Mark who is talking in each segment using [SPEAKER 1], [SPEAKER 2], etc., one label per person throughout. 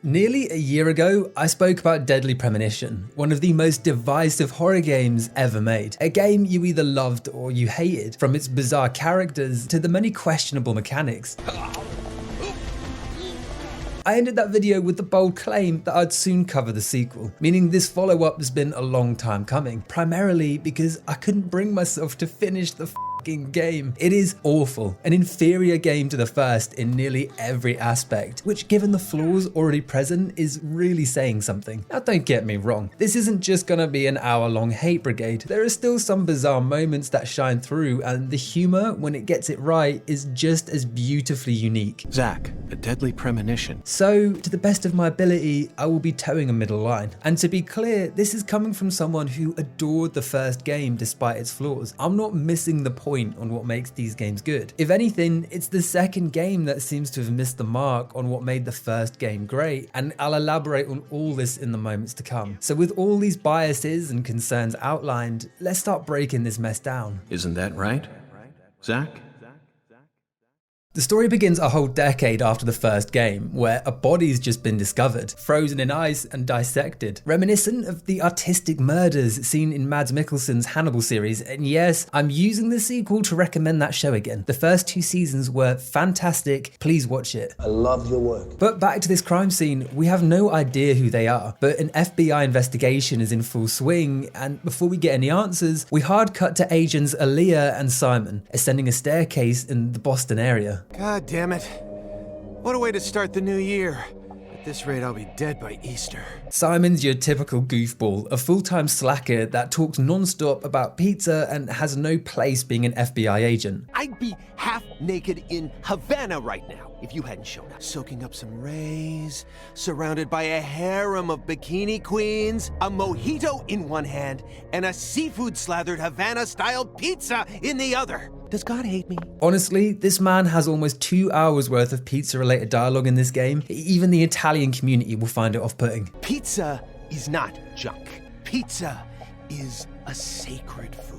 [SPEAKER 1] Nearly a year ago, I spoke about Deadly Premonition, one of the most divisive horror games ever made. A game you either loved or you hated, from its bizarre characters to the many questionable mechanics. I ended that video with the bold claim that I'd soon cover the sequel, meaning this follow-up has been a long time coming, primarily because I couldn't bring myself to finish the game. It is awful, an inferior game to the first in nearly every aspect, which given the flaws already present is really saying something. Now don't get me wrong, this isn't just gonna be an hour-long hate brigade. There are still some bizarre moments that shine through, and the humor, when it gets it right, is just as beautifully unique.
[SPEAKER 2] Zach, a Deadly Premonition.
[SPEAKER 1] So, to the best of my ability, I will be towing a middle line. And to be clear, this is coming from someone who adored the first game despite its flaws. I'm not missing the point on what makes these games good. If anything, it's the second game that seems to have missed the mark on what made the first game great, and I'll elaborate on all this in the moments to come. So with all these biases and concerns outlined, let's start breaking this mess down.
[SPEAKER 2] Isn't that right, Zach?
[SPEAKER 1] The story begins a whole decade after the first game, where a body's just been discovered, frozen in ice and dissected, reminiscent of the artistic murders seen in Mads Mikkelsen's Hannibal series. And yes, I'm using the sequel to recommend that show again. The first 2 seasons were fantastic, please watch it.
[SPEAKER 3] I love your work.
[SPEAKER 1] But back to this crime scene, we have no idea who they are, but an FBI investigation is in full swing, and before we get any answers, we hard cut to agents Aaliyah and Simon, ascending a staircase in the Boston area.
[SPEAKER 4] God damn it. What a way to start the new year. At this rate, I'll be dead by Easter.
[SPEAKER 1] Simon's your typical goofball, a full-time slacker that talks non-stop about pizza and has no place being an FBI agent.
[SPEAKER 5] I'd be half naked in Havana right now if you hadn't shown up.
[SPEAKER 4] Soaking up some rays, surrounded by a harem of bikini queens,
[SPEAKER 5] A mojito in one hand and a seafood-slathered Havana-style pizza in the other.
[SPEAKER 4] Does God hate me?
[SPEAKER 1] Honestly, this man has almost 2 hours worth of pizza-related dialogue in this game. Even the Italian community will find it off-putting.
[SPEAKER 5] Pizza is not junk. Pizza is a sacred food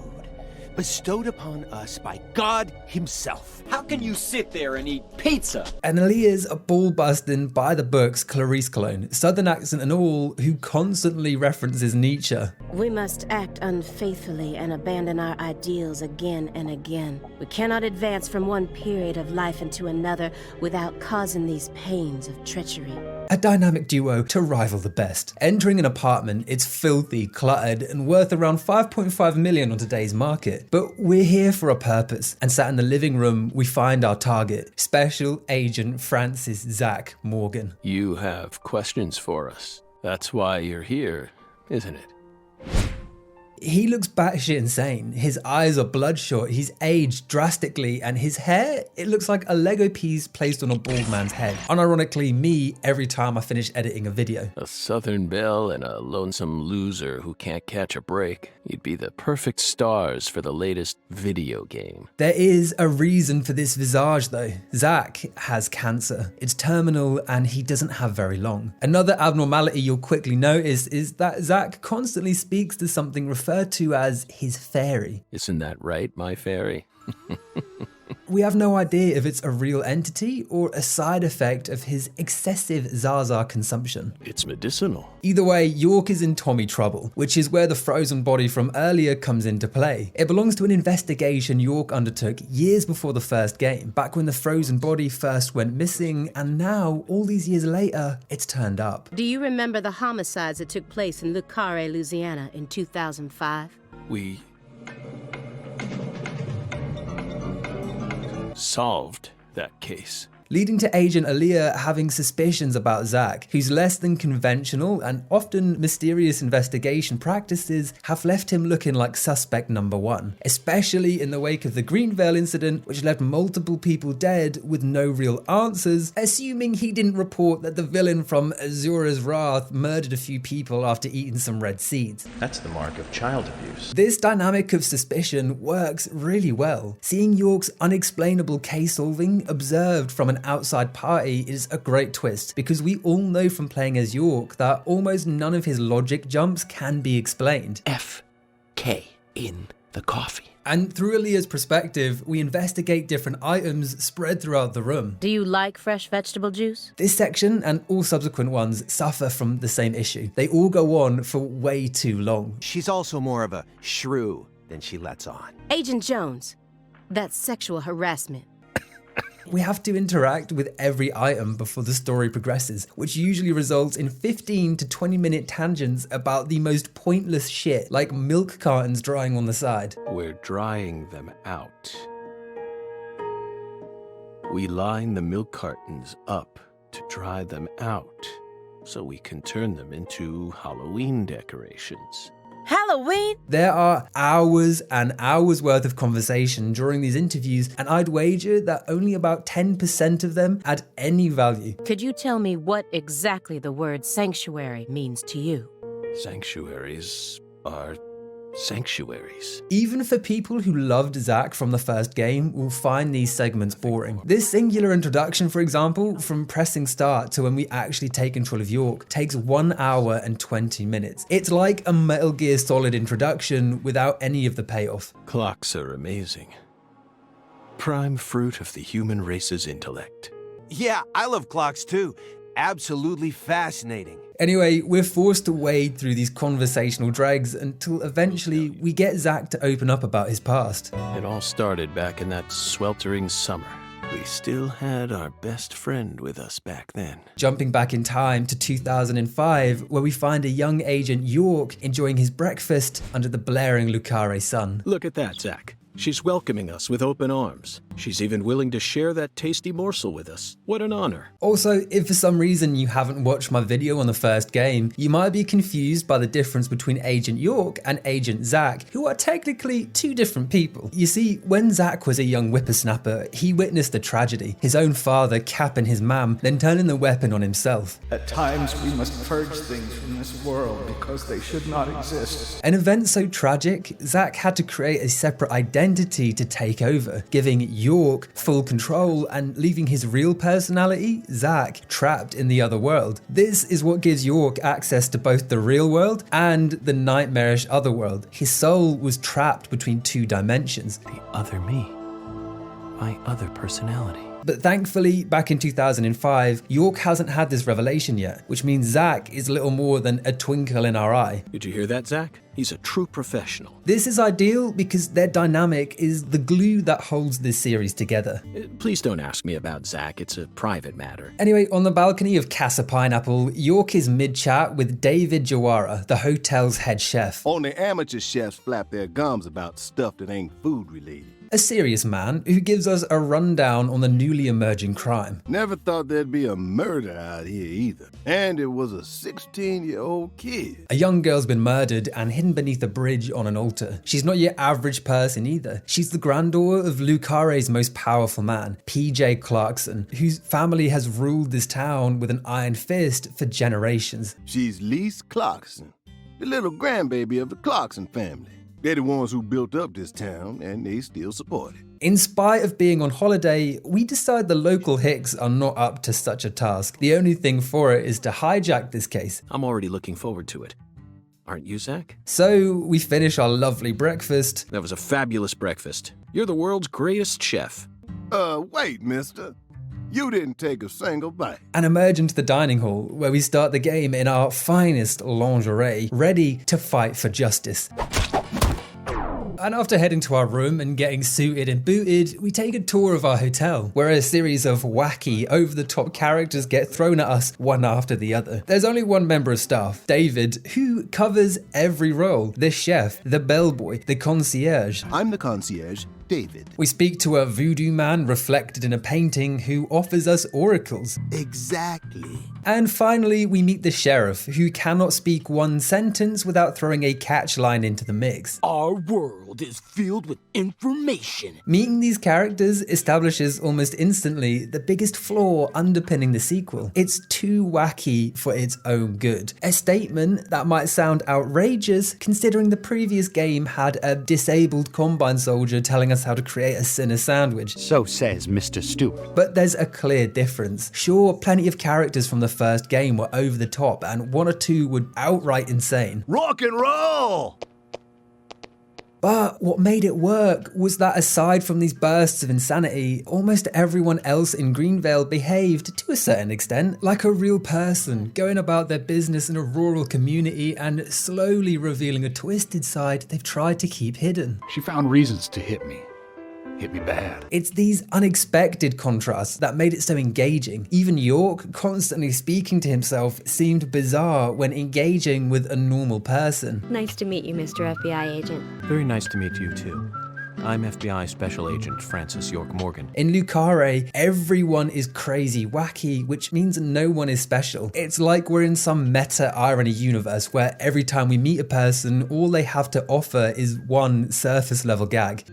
[SPEAKER 5] bestowed upon us by God himself.
[SPEAKER 6] How can you sit there and eat pizza?
[SPEAKER 1] And Aaliyah's a ball-busting, by-the-books Clarice clone, southern accent and all, who constantly references Nietzsche.
[SPEAKER 7] We must act unfaithfully and abandon our ideals again and again. We cannot advance from one period of life into another without causing these pains of treachery.
[SPEAKER 1] A dynamic duo to rival the best. Entering an apartment, it's filthy, cluttered, and worth around 5.5 million on today's market. But we're here for a purpose, and sat in the living room, we find our target, Special Agent Francis Zach Morgan.
[SPEAKER 2] You have questions for us. That's why you're here, isn't it?
[SPEAKER 1] He looks batshit insane. His eyes are bloodshot, he's aged drastically, and his hair, it looks like a Lego piece placed on a bald man's head. Unironically, me every time I finish editing a video.
[SPEAKER 2] A Southern belle and a lonesome loser who can't catch a break. You'd be the perfect stars for the latest video game.
[SPEAKER 1] There is a reason for this visage though. Zach has cancer. It's terminal and he doesn't have very long. Another abnormality you'll quickly notice is that Zach constantly speaks to something referred to as his fairy.
[SPEAKER 2] Isn't that right, my fairy?
[SPEAKER 1] We have no idea if it's a real entity or a side effect of his excessive Zaza consumption.
[SPEAKER 2] It's medicinal.
[SPEAKER 1] Either way, York is in Tommy trouble, which is where the frozen body from earlier comes into play. It belongs to an investigation York undertook years before the first game, back when the frozen body first went missing, and now, all these years later, it's turned up.
[SPEAKER 7] Do you remember the homicides that took place in Le Carré, Louisiana in 2005?
[SPEAKER 2] We solved that case.
[SPEAKER 1] Leading to Agent Aaliyah having suspicions about Zach, whose less than conventional and often mysterious investigation practices have left him looking like suspect number 1, especially in the wake of the Greenvale incident, which left multiple people dead with no real answers, assuming he didn't report that the villain from Azura's Wrath murdered a few people after eating some red seeds.
[SPEAKER 8] That's the mark of child abuse.
[SPEAKER 1] This dynamic of suspicion works really well. Seeing York's unexplainable case solving observed from an outside party is a great twist, because we all know from playing as York that almost none of his logic jumps can be explained.
[SPEAKER 5] FK in the coffee.
[SPEAKER 1] And through Aaliyah's perspective, we investigate different items spread throughout the room.
[SPEAKER 7] Do you like fresh vegetable juice?
[SPEAKER 1] This section and all subsequent ones suffer from the same issue. They all go on for way too long.
[SPEAKER 5] She's also more of a shrew than she lets on.
[SPEAKER 7] Agent Jones, that's sexual harassment.
[SPEAKER 1] We have to interact with every item before the story progresses, which usually results in 15 to 20-minute tangents about the most pointless shit, like milk cartons drying on the side.
[SPEAKER 2] We're drying them out. We line the milk cartons up to dry them out, so we can turn them into Halloween decorations.
[SPEAKER 7] Halloween?
[SPEAKER 1] There are hours and hours worth of conversation during these interviews, and I'd wager that only about 10% of them add any value.
[SPEAKER 7] Could you tell me what exactly the word sanctuary means to you?
[SPEAKER 2] Sanctuaries are sanctuaries.
[SPEAKER 1] Even for people who loved Zack from the first game will find these segments boring. This singular introduction, for example, from pressing start to when we actually take control of York, takes 1 hour and 20 minutes. It's like a Metal Gear Solid introduction without any of the payoff.
[SPEAKER 2] Clocks are amazing. Prime fruit of the human race's intellect.
[SPEAKER 5] Yeah, I love clocks too. Absolutely fascinating.
[SPEAKER 1] Anyway, we're forced to wade through these conversational dregs until eventually we get Zack to open up about his past.
[SPEAKER 2] It all started back in that sweltering summer. We still had our best friend with us back then.
[SPEAKER 1] Jumping back in time to 2005, where we find a young Agent York enjoying his breakfast under the blaring Lucare sun.
[SPEAKER 2] Look at that, Zack. She's welcoming us with open arms. She's even willing to share that tasty morsel with us. What an honor.
[SPEAKER 1] Also, if for some reason you haven't watched my video on the first game, you might be confused by the difference between Agent York and Agent Zack, who are technically two different people. You see, when Zack was a young whippersnapper, he witnessed a tragedy, his own father capping his mam, then turning the weapon on himself.
[SPEAKER 3] At times we must purge things from this world because they should not exist.
[SPEAKER 1] An event so tragic, Zack had to create a separate identity to take over, giving York full control and leaving his real personality, Zack, trapped in the other world. This is what gives York access to both the real world and the nightmarish other world. His soul was trapped between two dimensions.
[SPEAKER 2] The other me. My other personality.
[SPEAKER 1] But thankfully, back in 2005, York hasn't had this revelation yet, which means Zack is little more than a twinkle in our eye.
[SPEAKER 2] Did you hear that, Zack? He's a true professional.
[SPEAKER 1] This is ideal because their dynamic is the glue that holds this series together.
[SPEAKER 2] Please don't ask me about Zack, it's a private matter.
[SPEAKER 1] Anyway, on the balcony of Casa Pineapple, York is mid-chat with David Jawara, the hotel's head chef.
[SPEAKER 9] Only amateur chefs flap their gums about stuff that ain't food related.
[SPEAKER 1] A serious man who gives us a rundown on the newly emerging crime.
[SPEAKER 9] Never thought there'd be a murder out here either. And it was a 16-year-old kid.
[SPEAKER 1] A young girl's been murdered and hidden beneath a bridge on an altar. She's not your average person either. She's the granddaughter of Lucare's most powerful man, PJ Clarkson, whose family has ruled this town with an iron fist for generations.
[SPEAKER 9] She's Lise Clarkson, the little grandbaby of the Clarkson family. They're the ones who built up this town, and they still support it.
[SPEAKER 1] In spite of being on holiday, we decide the local hicks are not up to such a task. The only thing for it is to hijack this case.
[SPEAKER 2] I'm already looking forward to it. Aren't you, Zack?
[SPEAKER 1] So we finish our lovely breakfast.
[SPEAKER 2] That was a fabulous breakfast. You're the world's greatest chef.
[SPEAKER 9] Wait, mister. You didn't take a single bite.
[SPEAKER 1] And emerge into the dining hall, where we start the game in our finest lingerie, ready to fight for justice. And after heading to our room and getting suited and booted, we take a tour of our hotel, where a series of wacky, over-the-top characters get thrown at us one after the other. There's only one member of staff, David, who covers every role. The chef, the bellboy, the concierge.
[SPEAKER 9] I'm the concierge, David.
[SPEAKER 1] We speak to a voodoo man reflected in a painting who offers us oracles.
[SPEAKER 9] Exactly.
[SPEAKER 1] And finally, we meet the sheriff, who cannot speak one sentence without throwing a catch line into the mix.
[SPEAKER 6] Our world is filled with information.
[SPEAKER 1] Meeting these characters establishes almost instantly the biggest flaw underpinning the sequel. It's too wacky for its own good. A statement that might sound outrageous considering the previous game had a disabled Combine soldier telling us how to create a Sinner sandwich.
[SPEAKER 10] So says Mr. Stupid.
[SPEAKER 1] But there's a clear difference. Sure, plenty of characters from the first game were over the top and one or two were outright insane.
[SPEAKER 9] Rock and roll!
[SPEAKER 1] But what made it work was that aside from these bursts of insanity, almost everyone else in Greenvale behaved, to a certain extent, like a real person, going about their business in a rural community and slowly revealing a twisted side they've tried to keep hidden.
[SPEAKER 3] She found reasons to hit me bad.
[SPEAKER 1] It's these unexpected contrasts that made it so engaging. Even York, constantly speaking to himself, seemed bizarre when engaging with a normal person.
[SPEAKER 11] Nice to meet you, Mr. FBI agent.
[SPEAKER 2] Very nice to meet you, too. I'm FBI Special Agent Francis York Morgan.
[SPEAKER 1] In Lucare, everyone is crazy wacky, which means no one is special. It's like we're in some meta-irony universe where every time we meet a person, all they have to offer is one surface-level gag.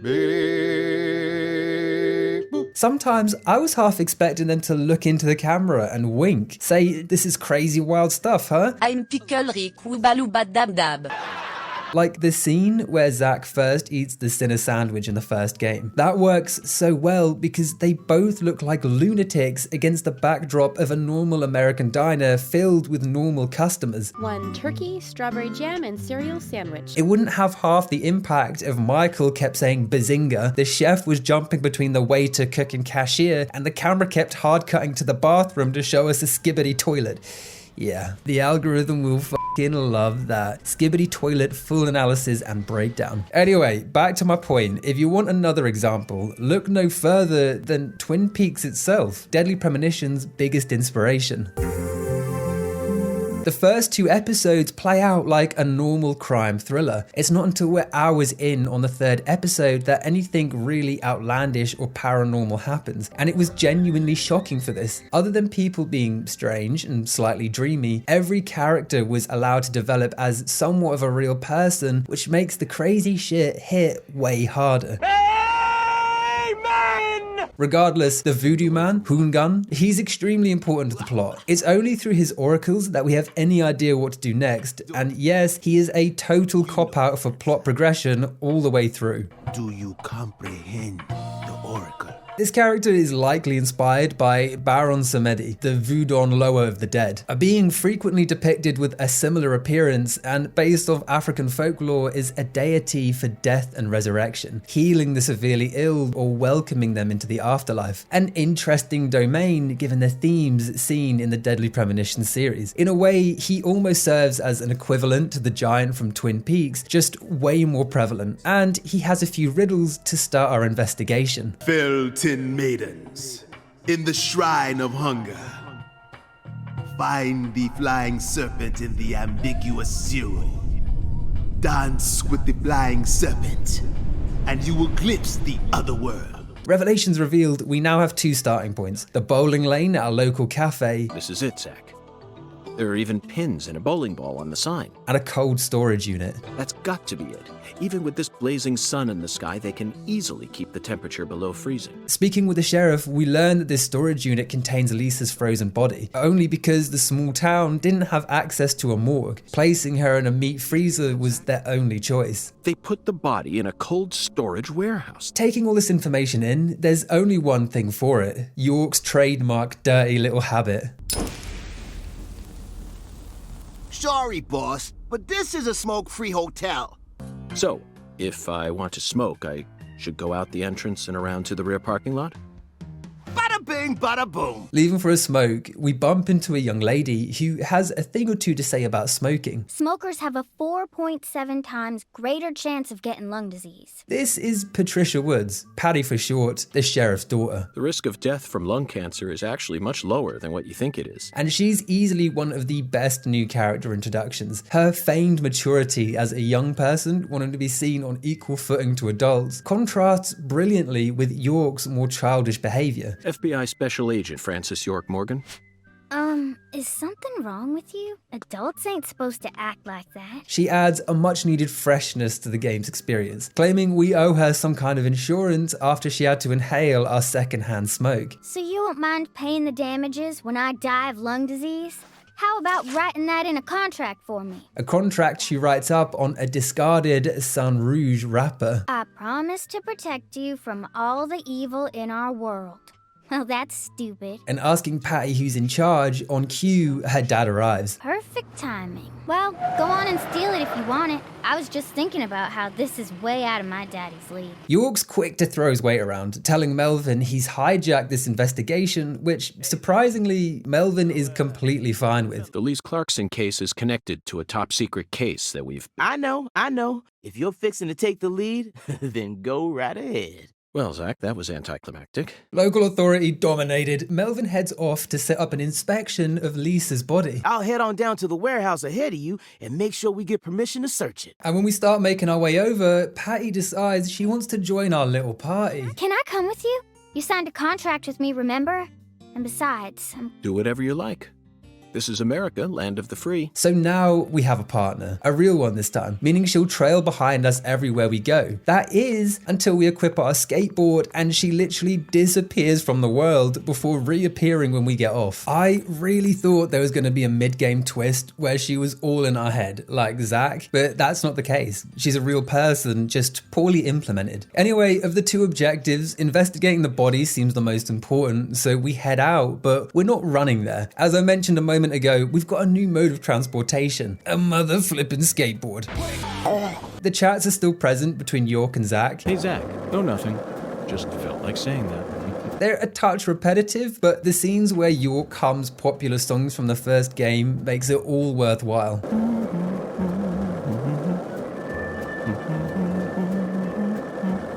[SPEAKER 1] Sometimes I was half expecting them to look into the camera and wink, say, "This is crazy wild stuff, huh?"
[SPEAKER 11] I'm Pickle Rick, Woobaloo Dab Dab.
[SPEAKER 1] Like the scene where Zach first eats the Sinner sandwich in the first game. That works so well because they both look like lunatics against the backdrop of a normal American diner filled with normal customers.
[SPEAKER 12] One turkey, strawberry jam, and cereal sandwich.
[SPEAKER 1] It wouldn't have half the impact if Michael kept saying bazinga, the chef was jumping between the waiter, cook, and cashier, and the camera kept hard cutting to the bathroom to show us a skibbity toilet. Yeah, the algorithm will fucking love that. Skibbity toilet, full analysis and breakdown. Anyway, back to my point. If you want another example, look no further than Twin Peaks itself, Deadly Premonition's biggest inspiration. The first 2 episodes play out like a normal crime thriller. It's not until we're hours in on the 3rd episode that anything really outlandish or paranormal happens, and it was genuinely shocking for this. Other than people being strange and slightly dreamy, every character was allowed to develop as somewhat of a real person, which makes the crazy shit hit way harder. Regardless, the voodoo man, Hoongun, he's extremely important to the plot. It's only through his oracles that we have any idea what to do next, and yes, he is a total cop-out for plot progression all the way through.
[SPEAKER 5] Do you comprehend the oracle?
[SPEAKER 1] This character is likely inspired by Baron Samedi, the Voodoo Loa of the dead, a being frequently depicted with a similar appearance and based off African folklore is a deity for death and resurrection, healing the severely ill or welcoming them into the afterlife. An interesting domain given the themes seen in the Deadly Premonition series. In a way, he almost serves as an equivalent to the giant from Twin Peaks, just way more prevalent, and he has a few riddles to start our investigation.
[SPEAKER 9] Tin maidens, in the shrine of hunger, find the flying serpent in the ambiguous sewer. Dance with the flying serpent, and you will glimpse the other world.
[SPEAKER 1] Revelations revealed, we now have 2 starting points. The bowling lane at a local cafe.
[SPEAKER 2] This is it, Zach. There are even pins and a bowling ball on the sign.
[SPEAKER 1] And a cold storage unit.
[SPEAKER 2] That's got to be it. Even with this blazing sun in the sky, they can easily keep the temperature below freezing.
[SPEAKER 1] Speaking with the sheriff, we learn that this storage unit contains Lisa's frozen body, only because the small town didn't have access to a morgue. Placing her in a meat freezer was their only choice.
[SPEAKER 2] They put the body in a cold storage warehouse.
[SPEAKER 1] Taking all this information in, there's only one thing for it. York's trademark dirty little habit.
[SPEAKER 5] Sorry, boss, but this is a smoke-free hotel.
[SPEAKER 2] So, if I want to smoke, I should go out the entrance and around to the rear parking lot?
[SPEAKER 5] Bada bing, bada boom.
[SPEAKER 1] Leaving for a smoke, we bump into a young lady who has a thing or two to say about smoking.
[SPEAKER 13] Smokers have a 4.7 times greater chance of getting lung disease.
[SPEAKER 1] This is Patricia Woods, Patty for short, the sheriff's daughter.
[SPEAKER 2] The risk of death from lung cancer is actually much lower than what you think it is.
[SPEAKER 1] And she's easily one of the best new character introductions. Her feigned maturity as a young person wanting to be seen on equal footing to adults contrasts brilliantly with York's more childish behavior.
[SPEAKER 2] FBI Special Agent Francis York Morgan.
[SPEAKER 13] Is something wrong with you? Adults ain't supposed to act like that.
[SPEAKER 1] She adds a much needed freshness to the game's experience, claiming we owe her some kind of insurance after she had to inhale our secondhand smoke.
[SPEAKER 13] So you won't mind paying the damages when I die of lung disease? How about writing that in a contract for me?
[SPEAKER 1] A contract she writes up on a discarded Sun Rouge wrapper.
[SPEAKER 13] I promise to protect you from all the evil in our world. Well, that's stupid.
[SPEAKER 1] And asking Patty who's in charge, on cue, her dad arrives.
[SPEAKER 13] Perfect timing. Well, go on and steal it if you want it. I was just thinking about how this is way out of my daddy's league.
[SPEAKER 1] York's quick to throw his weight around, telling Melvin he's hijacked this investigation, which, surprisingly, Melvin is completely fine with.
[SPEAKER 2] The Lise Clarkson case is connected to a top-secret case that we've...
[SPEAKER 6] I know. If you're fixing to take the lead, then go right ahead.
[SPEAKER 2] Well, Zach, that was anticlimactic.
[SPEAKER 1] Local authority dominated. Melvin heads off to set up an inspection of Lisa's body.
[SPEAKER 6] I'll head on down to the warehouse ahead of you and make sure we get permission to search it.
[SPEAKER 1] And when we start making our way over, Patty decides she wants to join our little party.
[SPEAKER 13] Can I come with you? You signed a contract with me, remember? And besides,
[SPEAKER 2] Do whatever you like. This is America, land of the free.
[SPEAKER 1] So now we have a partner, a real one this time, meaning she'll trail behind us everywhere we go. That is, until we equip our skateboard and she literally disappears from the world before reappearing when we get off. I really thought there was going to be a mid-game twist where she was all in our head, like Zach, but that's not the case. She's a real person, just poorly implemented. Anyway, of the two objectives, investigating the body seems the most important, so we head out, but we're not running there. As I mentioned a moment ago, we've got a new mode of transportation, a mother flipping skateboard. The chats are still present between York and Zach.
[SPEAKER 2] Hey Zach, no nothing. Just felt like saying that.
[SPEAKER 1] They're a touch repetitive, but the scenes where York hums popular songs from the first game makes it all worthwhile.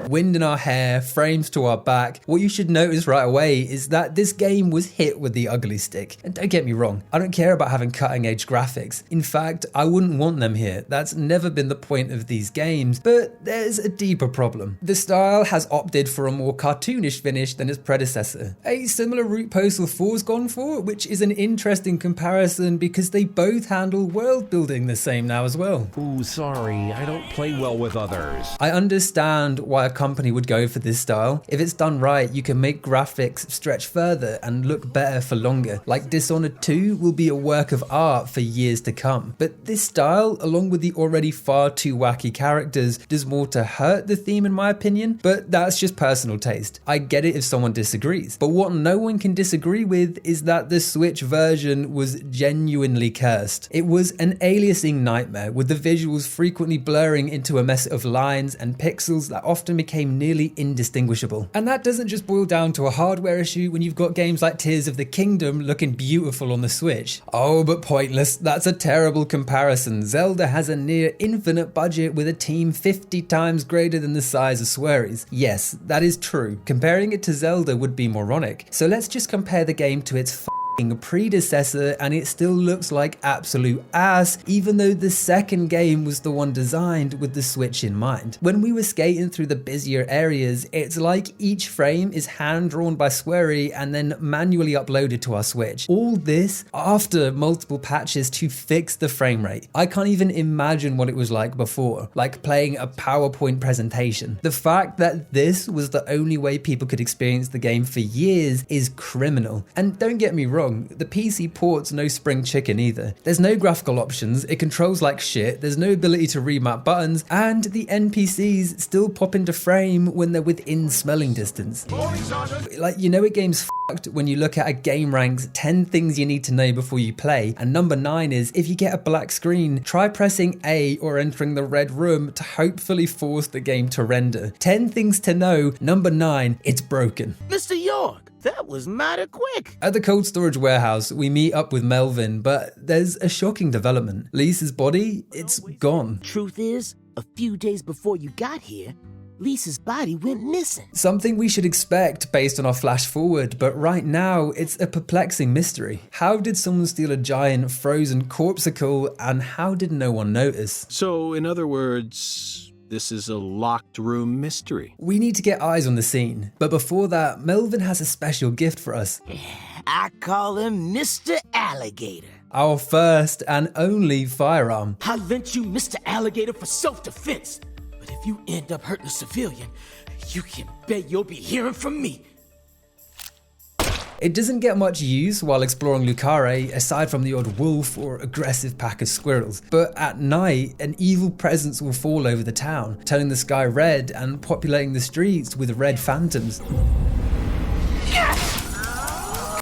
[SPEAKER 1] Wind in our hair, frames to our back. What you should notice right away is that this game was hit with the ugly stick. And don't get me wrong, I don't care about having cutting edge graphics. In fact, I wouldn't want them here. That's never been the point of these games. But there's a deeper problem. The style has opted for a more cartoonish finish than its predecessor. A similar route Postal 4's gone for, which is an interesting comparison because they both handle world building the same now as well.
[SPEAKER 14] Ooh, sorry, I don't play well with others.
[SPEAKER 1] I understand why a company would go for this style. If it's done right, you can make graphics stretch further and look better for longer. Like Dishonored 2 will be a work of art for years to come. But this style, along with the already far too wacky characters, does more to hurt the theme in my opinion, but that's just personal taste. I get it if someone disagrees. But what no one can disagree with is that the Switch version was genuinely cursed. It was an aliasing nightmare, with the visuals frequently blurring into a mess of lines and pixels that often became nearly indistinguishable. And that doesn't just boil down to a hardware issue when you've got games like Tears of the Kingdom looking beautiful on the Switch. Oh, but pointless. That's a terrible comparison. Zelda has a near infinite budget with a team 50 times greater than the size of Swery's. Yes, that is true. Comparing it to Zelda would be moronic. So let's just compare the game to its predecessor and it still looks like absolute ass, even though the second game was the one designed with the Switch in mind. When we were skating through the busier areas, it's like each frame is hand-drawn by Swery and then manually uploaded to our Switch. All this after multiple patches to fix the frame rate. I can't even imagine what it was like before, like playing a PowerPoint presentation. The fact that this was the only way people could experience the game for years is criminal. And don't get me wrong, the PC port's no spring chicken either. There's no graphical options, it controls like shit, there's no ability to remap buttons, and the NPCs still pop into frame when they're within smelling distance. Like, you know a game's fucked when you look at a game rank's 10 things you need to know before you play, and number 9 is, if you get a black screen, try pressing A or entering the red room to hopefully force the game to render. 10 things to know, number 9, it's broken.
[SPEAKER 6] Mr. York, that was mighty quick.
[SPEAKER 1] At the cold storage warehouse, we meet up with Melvin, but there's a shocking development. Lisa's body, it's gone.
[SPEAKER 6] Truth is, a few days before you got here, Lisa's body went missing.
[SPEAKER 1] Something we should expect based on our flash forward, but right now it's a perplexing mystery. How did someone steal a giant frozen corpsicle and how did no one notice?
[SPEAKER 2] So, in other words, this is a locked room mystery.
[SPEAKER 1] We need to get eyes on the scene, but before that, Melvin has a special gift for us.
[SPEAKER 6] I call him Mr. Alligator.
[SPEAKER 1] Our first and only firearm.
[SPEAKER 6] I lent you Mr. Alligator for self-defense, but if you end up hurting a civilian, you can bet you'll be hearing from me.
[SPEAKER 1] It doesn't get much use while exploring Lucare, aside from the odd wolf or aggressive pack of squirrels. But at night, an evil presence will fall over the town, turning the sky red and populating the streets with red phantoms.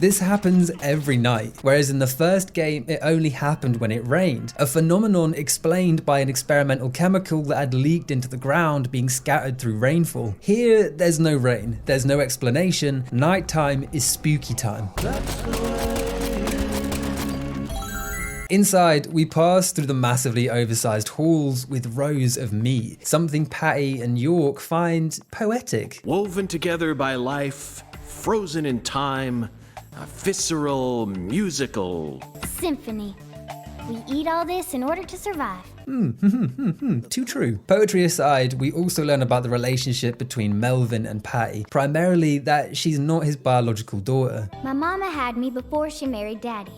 [SPEAKER 1] This happens every night, whereas in the first game it only happened when it rained, a phenomenon explained by an experimental chemical that had leaked into the ground being scattered through rainfall. Here, there's no rain, there's no explanation, nighttime is spooky time. Inside, we pass through the massively oversized halls with rows of meat, something Patty and York find poetic.
[SPEAKER 2] Woven together by life, frozen in time, a visceral, musical
[SPEAKER 13] symphony. We eat all this in order to survive.
[SPEAKER 1] Too true. Poetry aside, we also learn about the relationship between Melvin and Patty, primarily that she's not his biological daughter.
[SPEAKER 13] My mama had me before she married Daddy.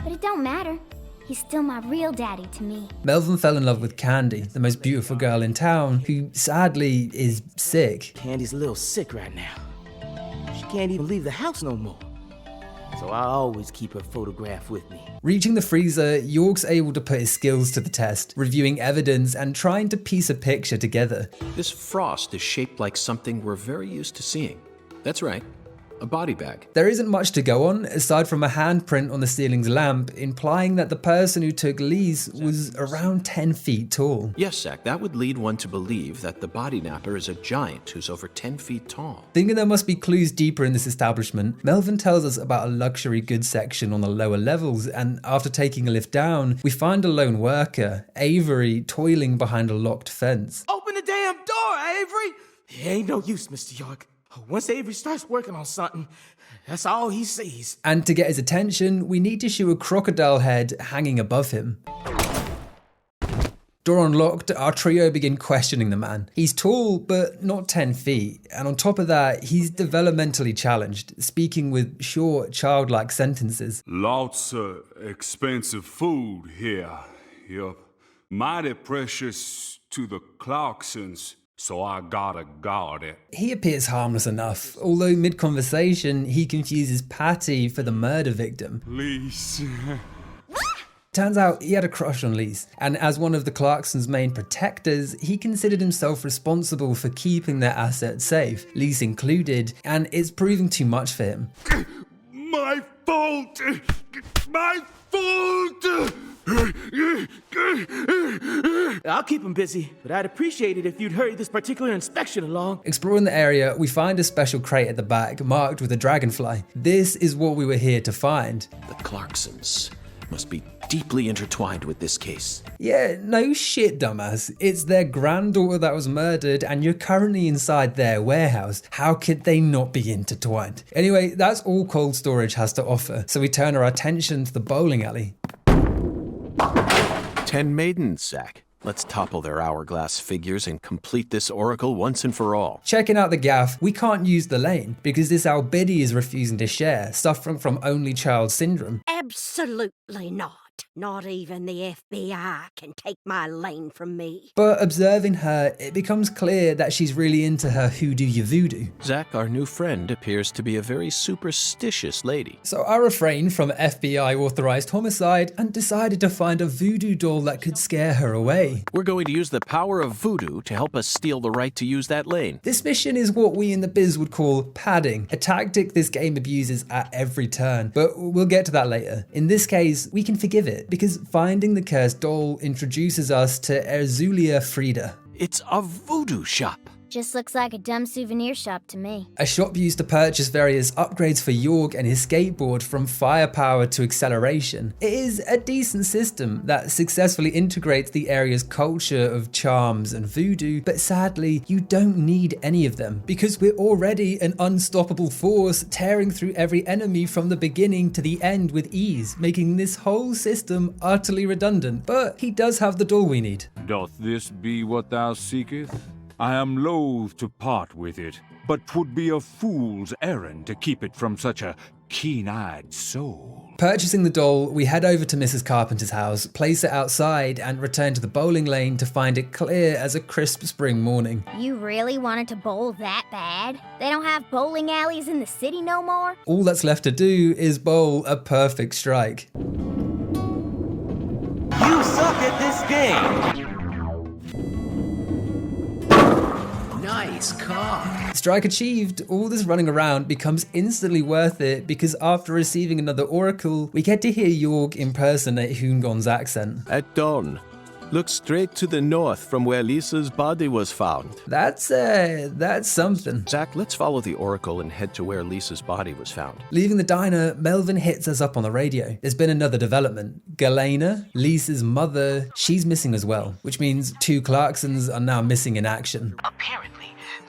[SPEAKER 13] But it don't matter. He's still my real daddy to me.
[SPEAKER 1] Melvin fell in love with Candy, the most beautiful girl in town, who sadly is sick.
[SPEAKER 6] Candy's a little sick right now. She can't even leave the house no more. So I always keep her photograph with me.
[SPEAKER 1] Reaching the freezer, York's able to put his skills to the test, reviewing evidence and trying to piece a picture together.
[SPEAKER 2] This frost is shaped like something we're very used to seeing. That's right. A body bag.
[SPEAKER 1] There isn't much to go on, aside from a handprint on the ceiling's lamp, implying that the person who took Lee's was around 10 feet tall.
[SPEAKER 2] Yes, Zach, that would lead one to believe that the body napper is a giant who's over 10 feet tall.
[SPEAKER 1] Thinking there must be clues deeper in this establishment, Melvin tells us about a luxury goods section on the lower levels, and after taking a lift down, we find a lone worker, Avery, toiling behind a locked fence.
[SPEAKER 6] Open the damn door, Avery! It ain't no use, Mr. York. Once Avery starts working on something, that's all he sees.
[SPEAKER 1] And to get his attention, we need to shoot a crocodile head hanging above him. Door unlocked, our trio begin questioning the man. He's tall, but not 10 feet. And on top of that, he's developmentally challenged, speaking with short, childlike sentences.
[SPEAKER 15] Lots of expensive food here. Yup. Mighty precious to the Clarksons. So I gotta guard it.
[SPEAKER 1] He appears harmless enough, although mid-conversation, he confuses Patty for the murder victim.
[SPEAKER 15] Lise.
[SPEAKER 1] Turns out he had a crush on Lise, and as one of the Clarksons' main protectors, he considered himself responsible for keeping their assets safe, Lise included, and it's proving too much for him.
[SPEAKER 15] My fault! My fault!
[SPEAKER 6] I'll keep him busy, but I'd appreciate it if you'd hurry this particular inspection along.
[SPEAKER 1] Exploring the area, we find a special crate at the back marked with a dragonfly. This is what we were here to find.
[SPEAKER 2] The Clarksons must be deeply intertwined with this case.
[SPEAKER 1] Yeah, no shit, dumbass. It's their granddaughter that was murdered, and you're currently inside their warehouse. How could they not be intertwined? Anyway, that's all cold storage has to offer, so we turn our attention to the bowling alley.
[SPEAKER 2] 10 maidens, Zach. Let's topple their hourglass figures and complete this oracle once and for all.
[SPEAKER 1] Checking out the gaff, we can't use the lane because this albiddy is refusing to share, suffering from only child syndrome.
[SPEAKER 16] Absolutely not. Not even the FBI can take my lane from me.
[SPEAKER 1] But observing her, it becomes clear that she's really into her hoodoo ya voodoo.
[SPEAKER 2] Zach, our new friend, appears to be a very superstitious lady.
[SPEAKER 1] So I refrained from FBI authorized homicide and decided to find a voodoo doll that could scare her away.
[SPEAKER 2] We're going to use the power of voodoo to help us steal the right to use that lane.
[SPEAKER 1] This mission is what we in the biz would call padding, a tactic this game abuses at every turn, but we'll get to that later. In this case, we can forgive it, because finding the cursed doll introduces us to Erzulia Frida.
[SPEAKER 2] It's a voodoo shop.
[SPEAKER 13] Just looks like a dumb souvenir shop to me.
[SPEAKER 1] A shop used to purchase various upgrades for York and his skateboard, from firepower to acceleration. It is a decent system that successfully integrates the area's culture of charms and voodoo, but sadly, you don't need any of them, because we're already an unstoppable force tearing through every enemy from the beginning to the end with ease, making this whole system utterly redundant. But he does have the doll we need.
[SPEAKER 15] Doth this be what thou seekest? I am loath to part with it, but 'twould be a fool's errand to keep it from such a keen-eyed soul.
[SPEAKER 1] Purchasing the doll, we head over to Mrs. Carpenter's house, place it outside, and return to the bowling lane to find it clear as a crisp spring morning.
[SPEAKER 13] You really wanted to bowl that bad? They don't have bowling alleys in the city no more?
[SPEAKER 1] All that's left to do is bowl a perfect strike.
[SPEAKER 6] You suck at this game!
[SPEAKER 9] Nice car.
[SPEAKER 1] Strike achieved, all this running around becomes instantly worth it because after receiving another oracle, we get to hear York impersonate Hungon's accent.
[SPEAKER 2] At dawn, look straight to the north from where Lisa's body was found.
[SPEAKER 1] That's something.
[SPEAKER 2] Zach, let's follow the oracle and head to where Lisa's body was found.
[SPEAKER 1] Leaving the diner, Melvin hits us up on the radio. There's been another development. Galena, Lisa's mother, she's missing as well, which means 2 Clarksons are now missing in action.
[SPEAKER 6] Apparently,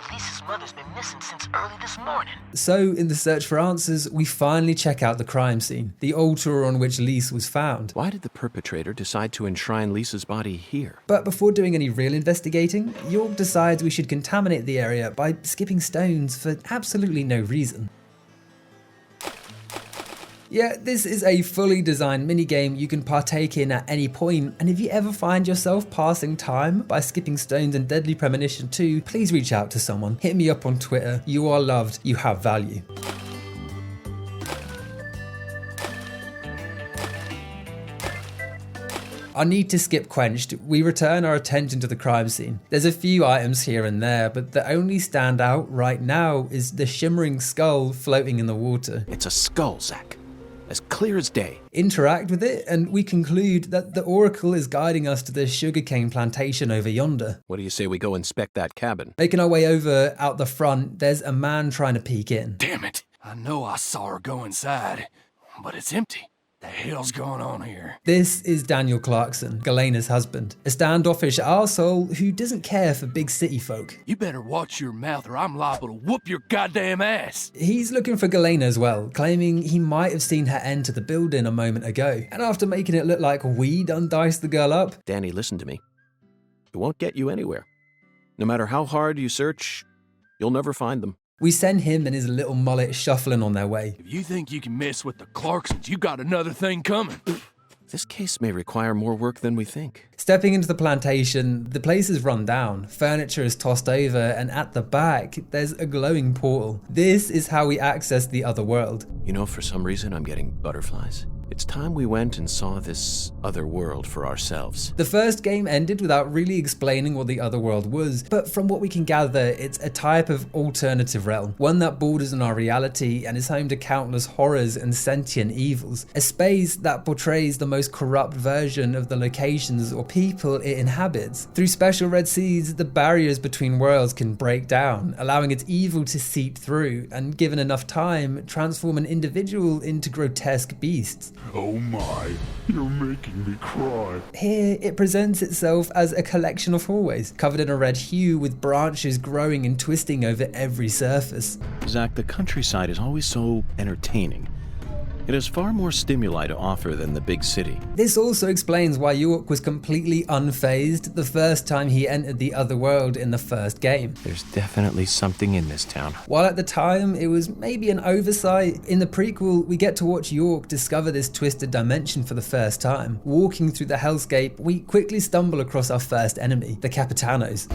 [SPEAKER 6] Lisa's mother's been missing since early this morning.
[SPEAKER 1] So, in the search for answers, we finally check out the crime scene, the altar on which Lisa was found.
[SPEAKER 2] Why did the perpetrator decide to enshrine Lisa's body here?
[SPEAKER 1] But before doing any real investigating, York decides we should contaminate the area by skipping stones for absolutely no reason. Yeah, this is a fully designed minigame you can partake in at any point, and if you ever find yourself passing time by skipping stones in Deadly Premonition 2, please reach out to someone. Hit me up on Twitter. You are loved, you have value. Our need to skip quenched, we return our attention to the crime scene. There's a few items here and there, but the only standout right now is the shimmering skull floating in the water.
[SPEAKER 2] It's a skull, Zach. As clear as day.
[SPEAKER 1] Interact with it, and we conclude that the oracle is guiding us to the sugarcane plantation over yonder.
[SPEAKER 2] What do you say we go inspect that cabin?
[SPEAKER 1] Making our way over out the front, there's a man trying to peek in.
[SPEAKER 6] Damn it! I know I saw her go inside, but it's empty. The hell's going on here?
[SPEAKER 1] This is Daniel Clarkson, Galena's husband, a standoffish arsehole who doesn't care for big city folk.
[SPEAKER 6] You better watch your mouth or I'm liable to whoop your goddamn ass.
[SPEAKER 1] He's looking for Galena as well, claiming he might have seen her enter the building a moment ago. And after making it look like we'd undiced the girl up...
[SPEAKER 2] Danny, listen to me. It won't get you anywhere. No matter how hard you search, you'll never find them.
[SPEAKER 1] We send him and his little mullet shuffling on their way.
[SPEAKER 6] If you think you can mess with the Clarksons, you got another thing coming.
[SPEAKER 2] This case may require more work than we think.
[SPEAKER 1] Stepping into the plantation, the place is run down, furniture is tossed over, and at the back, there's a glowing portal. This is how we access the other world.
[SPEAKER 2] You know, for some reason, I'm getting butterflies. It's time we went and saw this other world for ourselves.
[SPEAKER 1] The first game ended without really explaining what the other world was, but from what we can gather, it's a type of alternative realm, one that borders on our reality and is home to countless horrors and sentient evils, a space that portrays the most corrupt version of the locations or people it inhabits. Through special red seeds, the barriers between worlds can break down, allowing its evil to seep through, and given enough time, transform an individual into grotesque beasts.
[SPEAKER 15] Oh my, you're making me cry.
[SPEAKER 1] Here, it presents itself as a collection of hallways, covered in a red hue with branches growing and twisting over every surface.
[SPEAKER 2] Zach, the countryside is always so entertaining. It has far more stimuli to offer than the big city.
[SPEAKER 1] This also explains why York was completely unfazed the first time he entered the other world in the first game.
[SPEAKER 2] There's definitely something in this town.
[SPEAKER 1] While at the time it was maybe an oversight, in the prequel we get to watch York discover this twisted dimension for the first time. Walking through the hellscape, we quickly stumble across our first enemy, the Capitanos.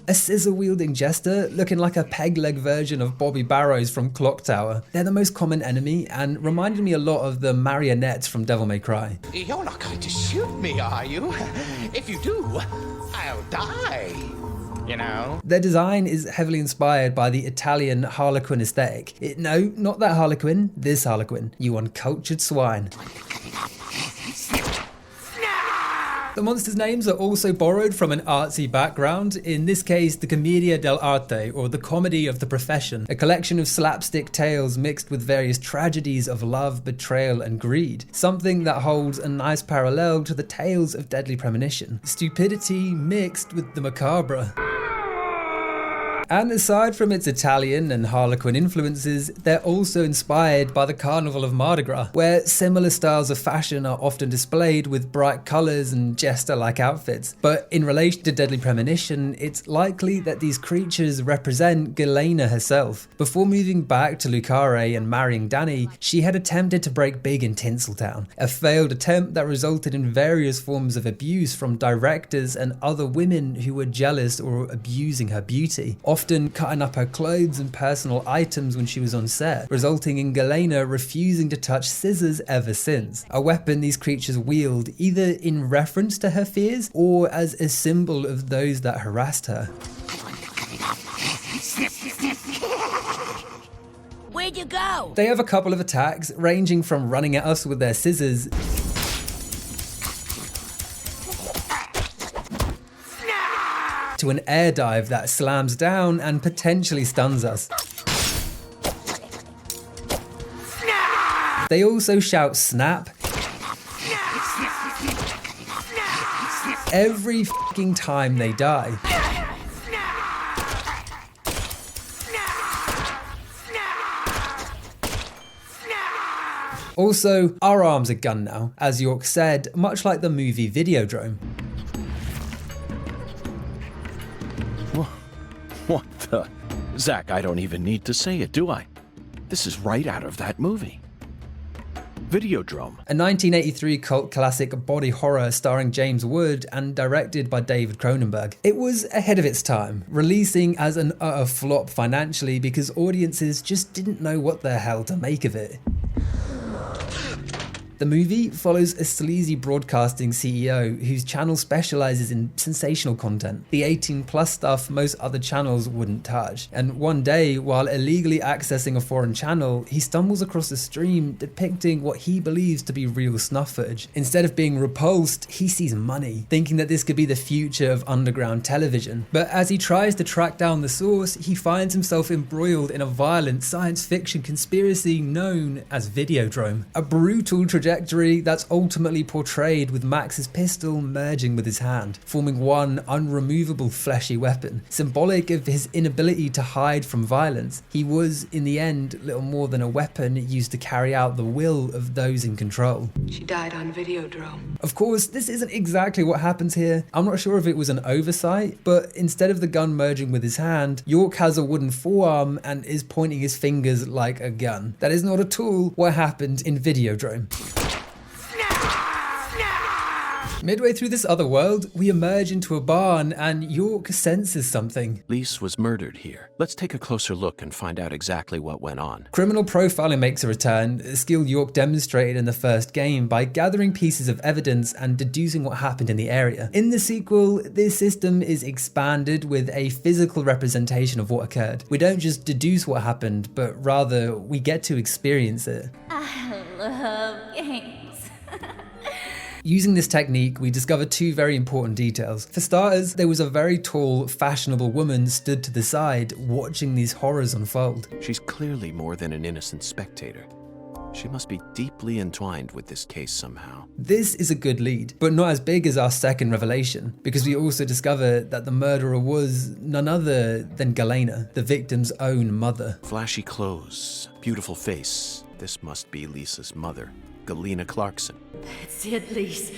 [SPEAKER 1] A scissor-wielding jester looking like a peg-leg version of Bobby Barrows from Clock Tower. They're the most common enemy and reminded me a lot of the marionettes from Devil May Cry.
[SPEAKER 17] You're not going to shoot me, are you? If you do, I'll die. You know?
[SPEAKER 1] Their design is heavily inspired by the Italian Harlequin aesthetic. No, not that Harlequin, this Harlequin, you uncultured swine. The monsters' names are also borrowed from an artsy background, in this case the Commedia dell'arte, or the comedy of the profession, a collection of slapstick tales mixed with various tragedies of love, betrayal and greed, something that holds a nice parallel to the tales of Deadly Premonition, stupidity mixed with the macabre. And aside from its Italian and Harlequin influences, they're also inspired by the Carnival of Mardi Gras, where similar styles of fashion are often displayed with bright colours and jester-like outfits. But in relation to Deadly Premonition, it's likely that these creatures represent Galena herself. Before moving back to Lucare and marrying Danny, she had attempted to break big in Tinseltown, a failed attempt that resulted in various forms of abuse from directors and other women who were jealous or abusing her beauty. often cutting up her clothes and personal items when she was on set, resulting in Galena refusing to touch scissors ever since, a weapon these creatures wield either in reference to her fears or as a symbol of those that harassed her.
[SPEAKER 16] Where'd you go?
[SPEAKER 1] They have a couple of attacks, ranging from running at us with their scissors to an air dive that slams down and potentially stuns us. They also shout snap every fucking time they die. Also, our arms are gun now, as York said, much like the movie Videodrome.
[SPEAKER 2] What the? Zach, I don't even need to say it, do I? This is right out of that movie. Videodrome.
[SPEAKER 1] A 1983 cult classic body horror starring James Wood and directed by David Cronenberg. It was ahead of its time, releasing as an utter flop financially because audiences just didn't know what the hell to make of it. The movie follows a sleazy broadcasting CEO whose channel specializes in sensational content, the 18+ stuff most other channels wouldn't touch. And one day, while illegally accessing a foreign channel, he stumbles across a stream depicting what he believes to be real snuff footage. Instead of being repulsed, he sees money, thinking that this could be the future of underground television. But as he tries to track down the source, he finds himself embroiled in a violent science fiction conspiracy known as Videodrome. A brutal trajectory that's ultimately portrayed with Max's pistol merging with his hand, forming one unremovable fleshy weapon, symbolic of his inability to hide from violence. He was, in the end, little more than a weapon used to carry out the will of those in control.
[SPEAKER 18] She died on Videodrome.
[SPEAKER 1] Of course, this isn't exactly what happens here. I'm not sure if it was an oversight, but instead of the gun merging with his hand, York has a wooden forearm and is pointing his fingers like a gun. That is not at all what happened in Videodrome. Midway through this other world, we emerge into a barn and York senses something.
[SPEAKER 2] Lise was murdered here. Let's take a closer look and find out exactly what went on.
[SPEAKER 1] Criminal profiling makes a return, a skill York demonstrated in the first game by gathering pieces of evidence and deducing what happened in the area. In the sequel, this system is expanded with a physical representation of what occurred. We don't just deduce what happened, but rather we get to experience it.
[SPEAKER 19] I love games.
[SPEAKER 1] Using this technique, we discovered two very important details. For starters, there was a very tall, fashionable woman stood to the side, watching these horrors unfold.
[SPEAKER 2] She's clearly more than an innocent spectator. She must be deeply entwined with this case somehow.
[SPEAKER 1] This is a good lead, but not as big as our second revelation, because we also discover that the murderer was none other than Galena, the victim's own mother.
[SPEAKER 2] Flashy clothes, beautiful face. This must be Lisa's mother, Galena Clarkson.
[SPEAKER 19] That's it, Lise.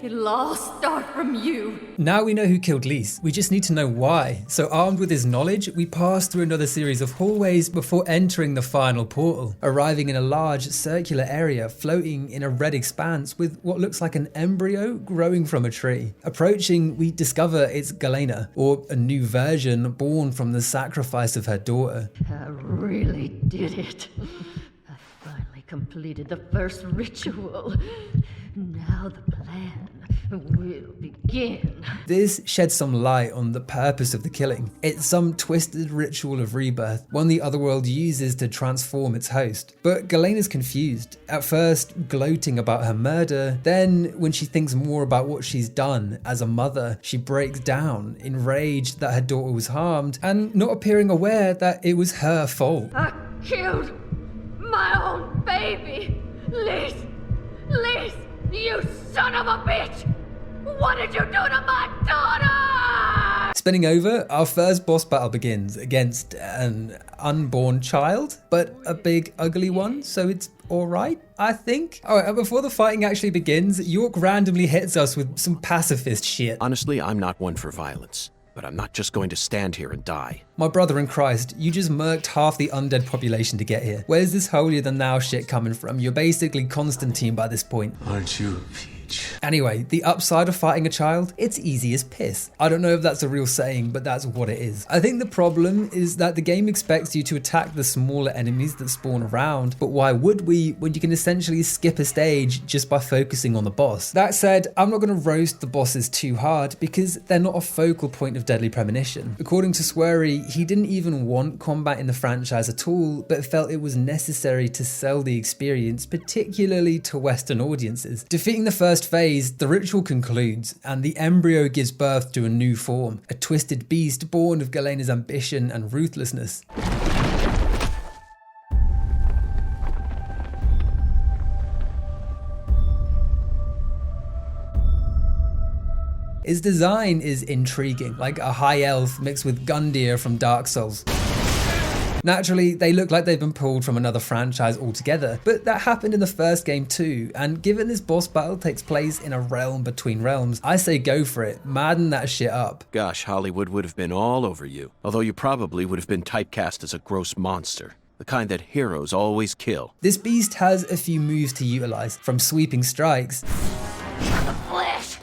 [SPEAKER 19] It'll all start from you.
[SPEAKER 1] Now we know who killed Lise. We just need to know why. So armed with his knowledge, we pass through another series of hallways before entering the final portal, arriving in a large circular area floating in a red expanse with what looks like an embryo growing from a tree. Approaching, we discover it's Galena, or a new version born from the sacrifice of her daughter.
[SPEAKER 19] I really did it. Completed the first ritual. Now the plan will begin.
[SPEAKER 1] This sheds some light on the purpose of the killing. It's some twisted ritual of rebirth, one the otherworld uses to transform its host. But Galena's confused, at first gloating about her murder, then when she thinks more about what she's done as a mother, she breaks down, enraged that her daughter was harmed, and not appearing aware that it was her fault.
[SPEAKER 19] I killed my own baby! Liz! Liz! You son of a bitch! What did you do to my daughter?
[SPEAKER 1] Spinning over, our first boss battle begins against an unborn child, but a big ugly one, so it's alright, I think. Alright, before the fighting actually begins, York randomly hits us with some pacifist shit.
[SPEAKER 2] Honestly, I'm not one for violence. But I'm not just going to stand here and die.
[SPEAKER 1] My brother in Christ, you just murked half the undead population to get here. Where's this holier than thou shit coming from? You're basically Constantine by this point.
[SPEAKER 9] Aren't you a
[SPEAKER 8] age.
[SPEAKER 1] Anyway, the upside of fighting a child? It's easy as piss. I don't know if that's a real saying, but that's what it is. I think the problem is that the game expects you to attack the smaller enemies that spawn around, but why would we when you can essentially skip a stage just by focusing on the boss? That said, I'm not going to roast the bosses too hard because they're not a focal point of Deadly Premonition. According to Swery, he didn't even want combat in the franchise at all, but felt it was necessary to sell the experience, particularly to Western audiences. Defeating the first phase, the ritual concludes, and the embryo gives birth to a new form, a twisted beast born of Galena's ambition and ruthlessness. His design is intriguing, like a high elf mixed with Gundyr from Dark Souls. Naturally, they look like they've been pulled from another franchise altogether, but that happened in the first game too, and given this boss battle takes place in a realm between realms, I say go for it, madden that shit up.
[SPEAKER 2] Gosh, Hollywood would have been all over you, although you probably would have been typecast as a gross monster. The kind that heroes always kill.
[SPEAKER 1] This beast has a few moves to utilize, from sweeping strikes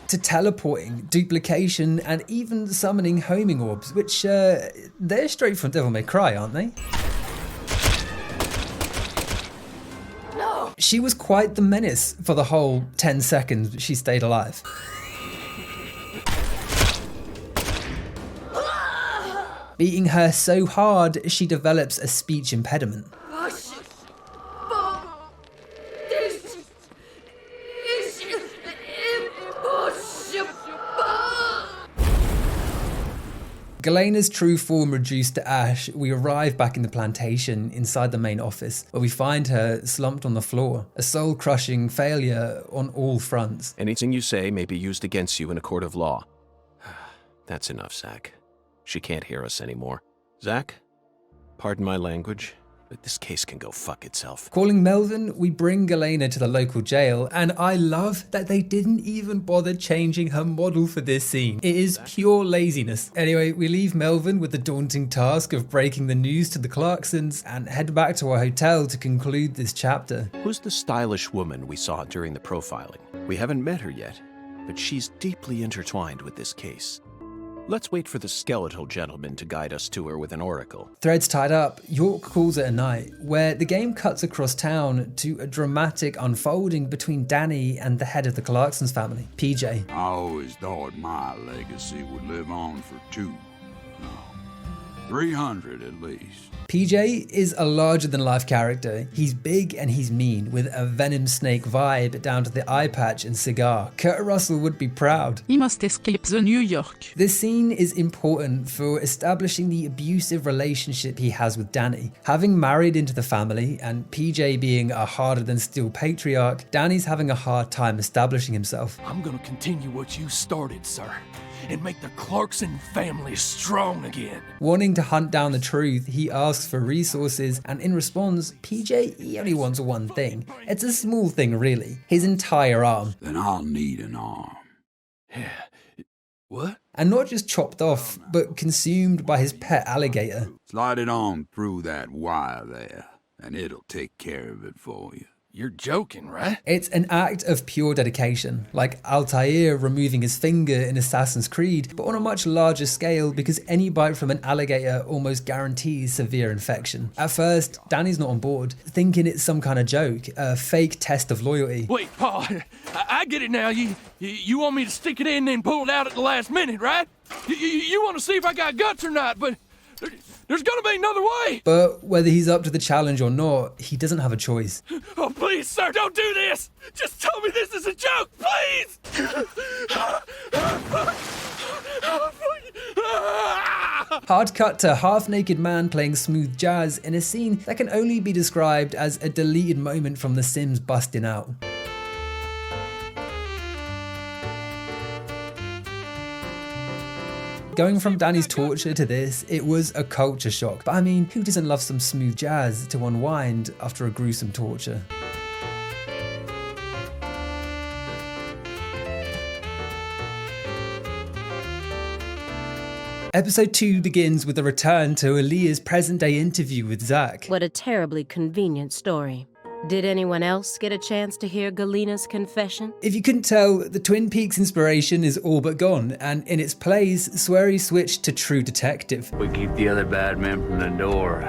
[SPEAKER 1] to teleporting, duplication, and even summoning homing orbs, which they're straight from Devil May Cry, aren't they?
[SPEAKER 19] No!
[SPEAKER 1] She was quite the menace for the whole 10 seconds she stayed alive. Beating her so hard, she develops a speech impediment. Galena's true form reduced to ash, we arrive back in the plantation inside the main office, where we find her slumped on the floor, a soul-crushing failure on all fronts.
[SPEAKER 2] Anything you say may be used against you in a court of law. That's enough, Zach. She can't hear us anymore. Zach, pardon my language, but this case can go fuck itself.
[SPEAKER 1] Calling Melvin, we bring Galena to the local jail, and I love that they didn't even bother changing her model for this scene. It is pure laziness. Anyway, we leave Melvin with the daunting task of breaking the news to the Clarksons and head back to our hotel to conclude this chapter.
[SPEAKER 2] Who's the stylish woman we saw during the profiling? We haven't met her yet, but she's deeply intertwined with this case. Let's wait for the skeletal gentleman to guide us to her with an oracle.
[SPEAKER 1] Threads tied up, York calls it a night, where the game cuts across town to a dramatic unfolding between Danny and the head of the Clarksons family, PJ.
[SPEAKER 20] I always thought my legacy would live on for 300 at least.
[SPEAKER 1] PJ is a larger-than-life character. He's big and he's mean, with a venom snake vibe down to the eye patch and cigar. Kurt Russell would be proud.
[SPEAKER 21] He must escape the New York.
[SPEAKER 1] This scene is important for establishing the abusive relationship he has with Danny. Having married into the family, and PJ being a harder-than-steel patriarch, Danny's having a hard time establishing himself.
[SPEAKER 6] I'm gonna continue what you started, sir, and make the Clarkson family strong again.
[SPEAKER 1] Wanting to hunt down the truth, he asks for resources, and in response, PJ, he only wants one thing. It's a small thing, really. His entire arm.
[SPEAKER 20] Then I'll need an arm.
[SPEAKER 6] Yeah. What?
[SPEAKER 1] And not just chopped off, but consumed by his pet alligator.
[SPEAKER 20] Slide it on through that wire there, and it'll take care of it for you.
[SPEAKER 6] You're joking, right?
[SPEAKER 1] It's an act of pure dedication, like Altair removing his finger in Assassin's Creed, but on a much larger scale because any bite from an alligator almost guarantees severe infection. At first, Danny's not on board, thinking it's some kind of joke, a fake test of loyalty.
[SPEAKER 6] Wait, Paul, I get it now. You want me to stick it in and then pull it out at the last minute, right? You want to see if I got guts or not, but there's gonna be another way.
[SPEAKER 1] But whether he's up to the challenge or not, he doesn't have a choice.
[SPEAKER 6] Oh, please, sir, don't do this. Just tell me this is a joke, please.
[SPEAKER 1] Hard cut to half-naked man playing smooth jazz in a scene that can only be described as a deleted moment from The Sims busting out. Going from Danny's torture to this, it was a culture shock. But I mean, who doesn't love some smooth jazz to unwind after a gruesome torture? Episode 2 begins with a return to Aaliyah's present-day interview with Zach.
[SPEAKER 7] What a terribly convenient story. Did anyone else get a chance to hear Galena's confession?
[SPEAKER 1] If you couldn't tell, the Twin Peaks inspiration is all but gone, and in its place, Swery switched to True Detective.
[SPEAKER 4] We keep the other bad men from the door.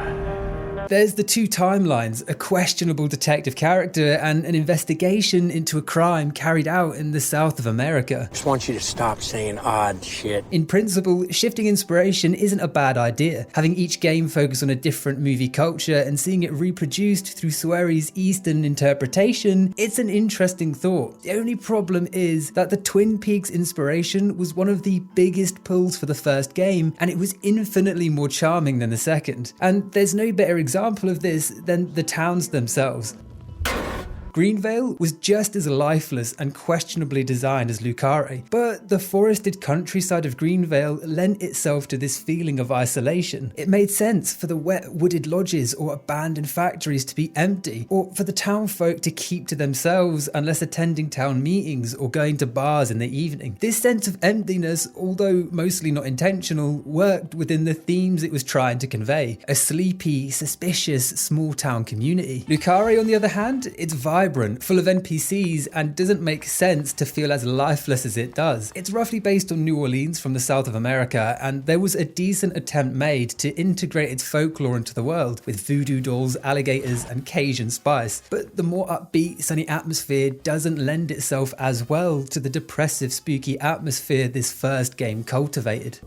[SPEAKER 1] There's the two timelines, a questionable detective character and an investigation into a crime carried out in the South of America.
[SPEAKER 4] Just want you to stop saying odd shit.
[SPEAKER 1] In principle, shifting inspiration isn't a bad idea. Having each game focus on a different movie culture and seeing it reproduced through Swery's Eastern interpretation, it's an interesting thought. The only problem is that the Twin Peaks inspiration was one of the biggest pulls for the first game, and it was infinitely more charming than the second. And there's no better example of this than the towns themselves. Greenvale was just as lifeless and questionably designed as Lucare, but the forested countryside of Greenvale lent itself to this feeling of isolation. It made sense for the wet wooded lodges or abandoned factories to be empty, or for the town folk to keep to themselves unless attending town meetings or going to bars in the evening. This sense of emptiness, although mostly not intentional, worked within the themes it was trying to convey. A sleepy, suspicious, small town community. Lucare, on the other hand, it's vibrant, full of NPCs, and doesn't make sense to feel as lifeless as it does. It's roughly based on New Orleans from the South of America, and there was a decent attempt made to integrate its folklore into the world, with voodoo dolls, alligators, and Cajun spice. But the more upbeat, sunny atmosphere doesn't lend itself as well to the depressive, spooky atmosphere this first game cultivated.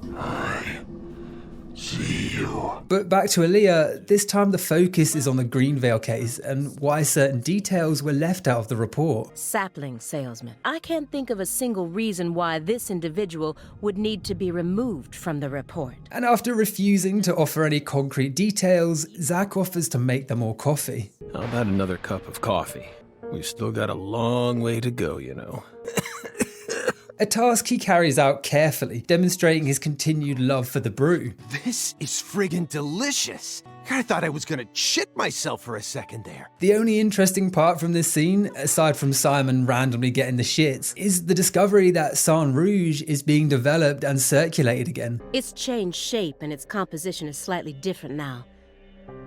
[SPEAKER 9] See you.
[SPEAKER 1] But back to Aaliyah, this time the focus is on the Greenvale case and why certain details were left out of the report.
[SPEAKER 7] Sapling salesman. I can't think of a single reason why this individual would need to be removed from the report.
[SPEAKER 1] And after refusing to offer any concrete details, Zach offers to make them all coffee.
[SPEAKER 2] How about another cup of coffee? We've still got a long way to go, you know.
[SPEAKER 1] A task he carries out carefully, demonstrating his continued love for the brew.
[SPEAKER 5] This is friggin' delicious. I thought I was gonna shit myself for a second there.
[SPEAKER 1] The only interesting part from this scene, aside from Simon randomly getting the shits, is the discovery that Sang Rouge is being developed and circulated again.
[SPEAKER 7] It's changed shape and its composition is slightly different now,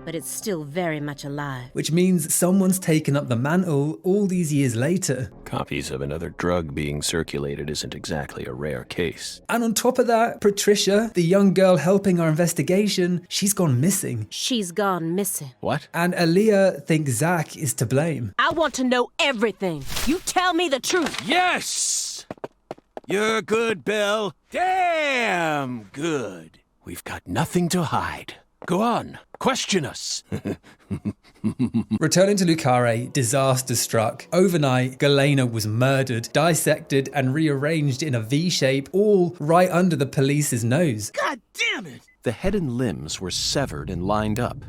[SPEAKER 7] but it's still very much alive.
[SPEAKER 1] Which means someone's taken up the mantle all these years later.
[SPEAKER 2] Copies of another drug being circulated isn't exactly a rare case.
[SPEAKER 1] And on top of that, Patricia, the young girl helping our investigation, she's gone missing.
[SPEAKER 7] She's gone missing.
[SPEAKER 2] What?
[SPEAKER 1] And Aaliyah thinks Zach is to blame.
[SPEAKER 7] I want to know everything. You tell me the truth.
[SPEAKER 2] Yes! You're good, Bill. Damn good. We've got nothing to hide. Go on, question us.
[SPEAKER 1] Returning to Lucare, disaster struck. Overnight, Galena was murdered, dissected, and rearranged in a V shape, all right under the police's nose.
[SPEAKER 5] God damn it!
[SPEAKER 2] The head and limbs were severed and lined up,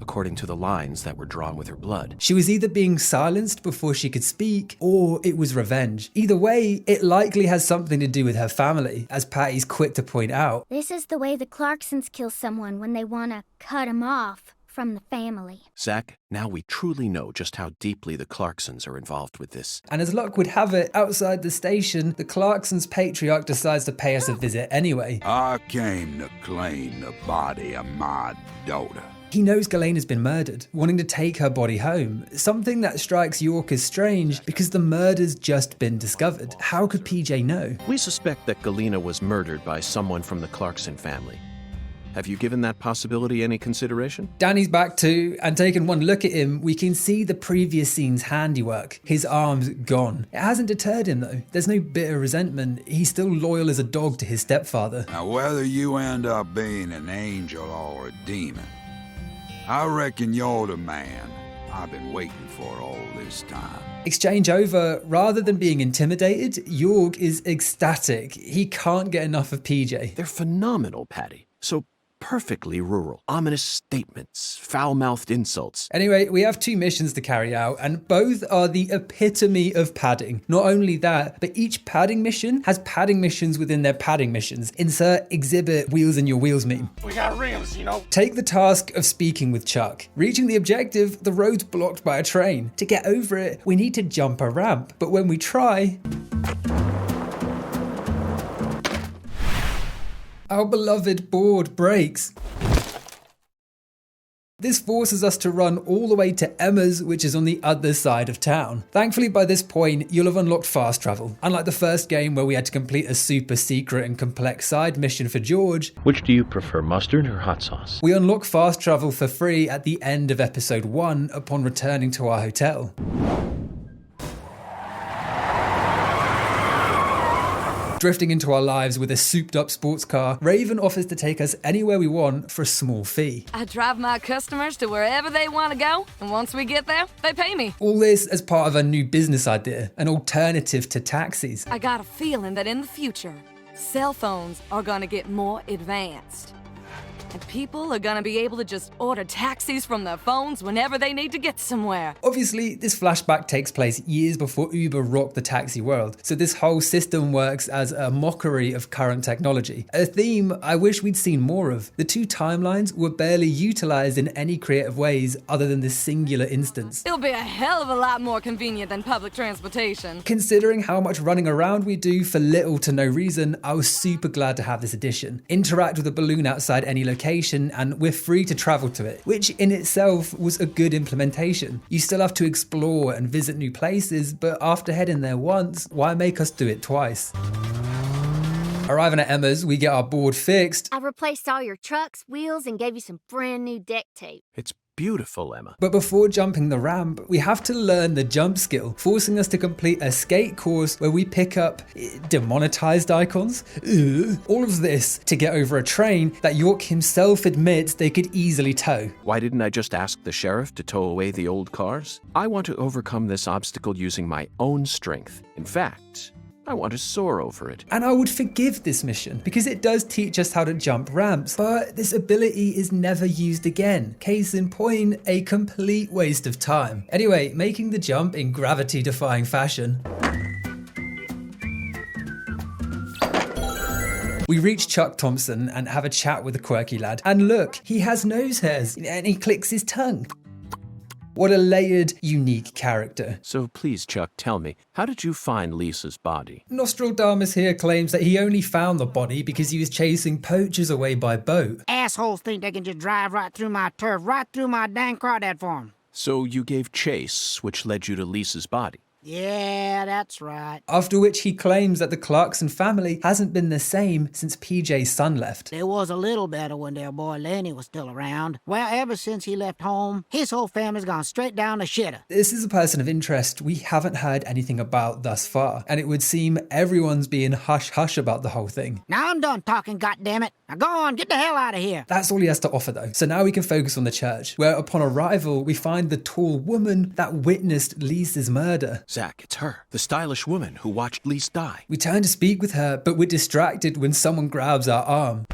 [SPEAKER 2] according to the lines that were drawn with her blood.
[SPEAKER 1] She was either being silenced before she could speak, or it was revenge. Either way, it likely has something to do with her family, as Patty's quick to point out.
[SPEAKER 13] This is the way the Clarksons kill someone when they want to cut him off from the family.
[SPEAKER 2] Zach, now we truly know just how deeply the Clarksons are involved with this.
[SPEAKER 1] And as luck would have it, outside the station, the Clarksons' patriarch decides to pay us a visit anyway.
[SPEAKER 20] I came to claim the body of my daughter.
[SPEAKER 1] He knows Galena's been murdered, wanting to take her body home, something that strikes York as strange because the murder's just been discovered. How could PJ know?
[SPEAKER 2] We suspect that Galena was murdered by someone from the Clarkson family. Have you given that possibility any consideration?
[SPEAKER 1] Danny's back too, and taking one look at him, we can see the previous scene's handiwork. His arm's gone. It hasn't deterred him though. There's no bitter resentment. He's still loyal as a dog to his stepfather.
[SPEAKER 20] Now, whether you end up being an angel or a demon, I reckon you're the man I've been waiting for all this time.
[SPEAKER 1] Exchange over. Rather than being intimidated, York is ecstatic. He can't get enough of PJ.
[SPEAKER 2] They're phenomenal, Patty. So perfectly rural. Ominous statements, foul-mouthed insults.
[SPEAKER 1] Anyway, we have two missions to carry out, and both are the epitome of padding. Not only that, but each padding mission has padding missions within their padding missions. Insert exhibit wheels in your wheels meme.
[SPEAKER 17] We got rims, you know.
[SPEAKER 1] Take the task of speaking with Chuck. Reaching the objective, the road's blocked by a train. To get over it, we need to jump a ramp, but when we try, our beloved board breaks. This forces us to run all the way to Emma's, which is on the other side of town. Thankfully, by this point, you'll have unlocked fast travel. Unlike the first game where we had to complete a super secret and complex side mission for George,
[SPEAKER 8] Which do you prefer, mustard or hot sauce?
[SPEAKER 1] we unlock fast travel for free at the end of episode 1 upon returning to our hotel. Drifting into our lives with a souped up sports car, Raven offers to take us anywhere we want for a small fee.
[SPEAKER 10] I drive my customers to wherever they want to go, and once we get there, they pay me.
[SPEAKER 1] All this as part of a new business idea, an alternative to taxis.
[SPEAKER 10] I got a feeling that in the future, cell phones are gonna get more advanced. And people are gonna be able to just order taxis from their phones whenever they need to get somewhere.
[SPEAKER 1] Obviously, this flashback takes place years before Uber rocked the taxi world, so this whole system works as a mockery of current technology. A theme I wish we'd seen more of. The two timelines were barely utilized in any creative ways other than this singular instance.
[SPEAKER 10] It'll be a hell of a lot more convenient than public transportation.
[SPEAKER 1] Considering how much running around we do for little to no reason, I was super glad to have this addition. Interact with a balloon outside any location and we're free to travel to it, which in itself was a good implementation. You still have to explore and visit new places, but after heading there once, why make us do it twice? Arriving at Emma's, we get our board fixed.
[SPEAKER 13] I replaced all your trucks, wheels, and gave you some brand new deck tape.
[SPEAKER 2] It's beautiful, Emma.
[SPEAKER 1] But before jumping the ramp, we have to learn the jump skill, forcing us to complete a skate course where we pick up demonetized icons. All of this to get over a train that York himself admits they could easily tow.
[SPEAKER 2] Why didn't I just ask the sheriff to tow away the old cars? I want to overcome this obstacle using my own strength. In fact, I want to soar over it.
[SPEAKER 1] And I would forgive this mission because it does teach us how to jump ramps, but this ability is never used again. Case in point, a complete waste of time. Anyway, making the jump in gravity-defying fashion. We reach Chuck Thompson and have a chat with the quirky lad. And look, he has nose hairs and he clicks his tongue. What a layered, unique character.
[SPEAKER 2] So please, Chuck, tell me, how did you find Lisa's body?
[SPEAKER 1] Nostradamus here claims that he only found the body because he was chasing poachers away by boat.
[SPEAKER 22] Assholes think they can just drive right through my turf, right through my dang crawdad farm.
[SPEAKER 2] So you gave chase, which led you to Lisa's body.
[SPEAKER 22] Yeah, that's right.
[SPEAKER 1] After which he claims that the Clarkson family hasn't been the same since PJ's son left.
[SPEAKER 22] It was a little better when their boy Lenny was still around. Well, ever since he left home, his whole family's gone straight down the shitter.
[SPEAKER 1] This is a person of interest we haven't heard anything about thus far, and it would seem everyone's being hush-hush about the whole thing.
[SPEAKER 22] Now I'm done talking, goddammit. Now go on, get the hell out of here.
[SPEAKER 1] That's all he has to offer though. So now we can focus on the church, where upon arrival, we find the tall woman that witnessed Lisa's murder.
[SPEAKER 2] Zach, it's her, the stylish woman who watched Lise die.
[SPEAKER 1] We turn to speak with her, but we're distracted when someone grabs our arm.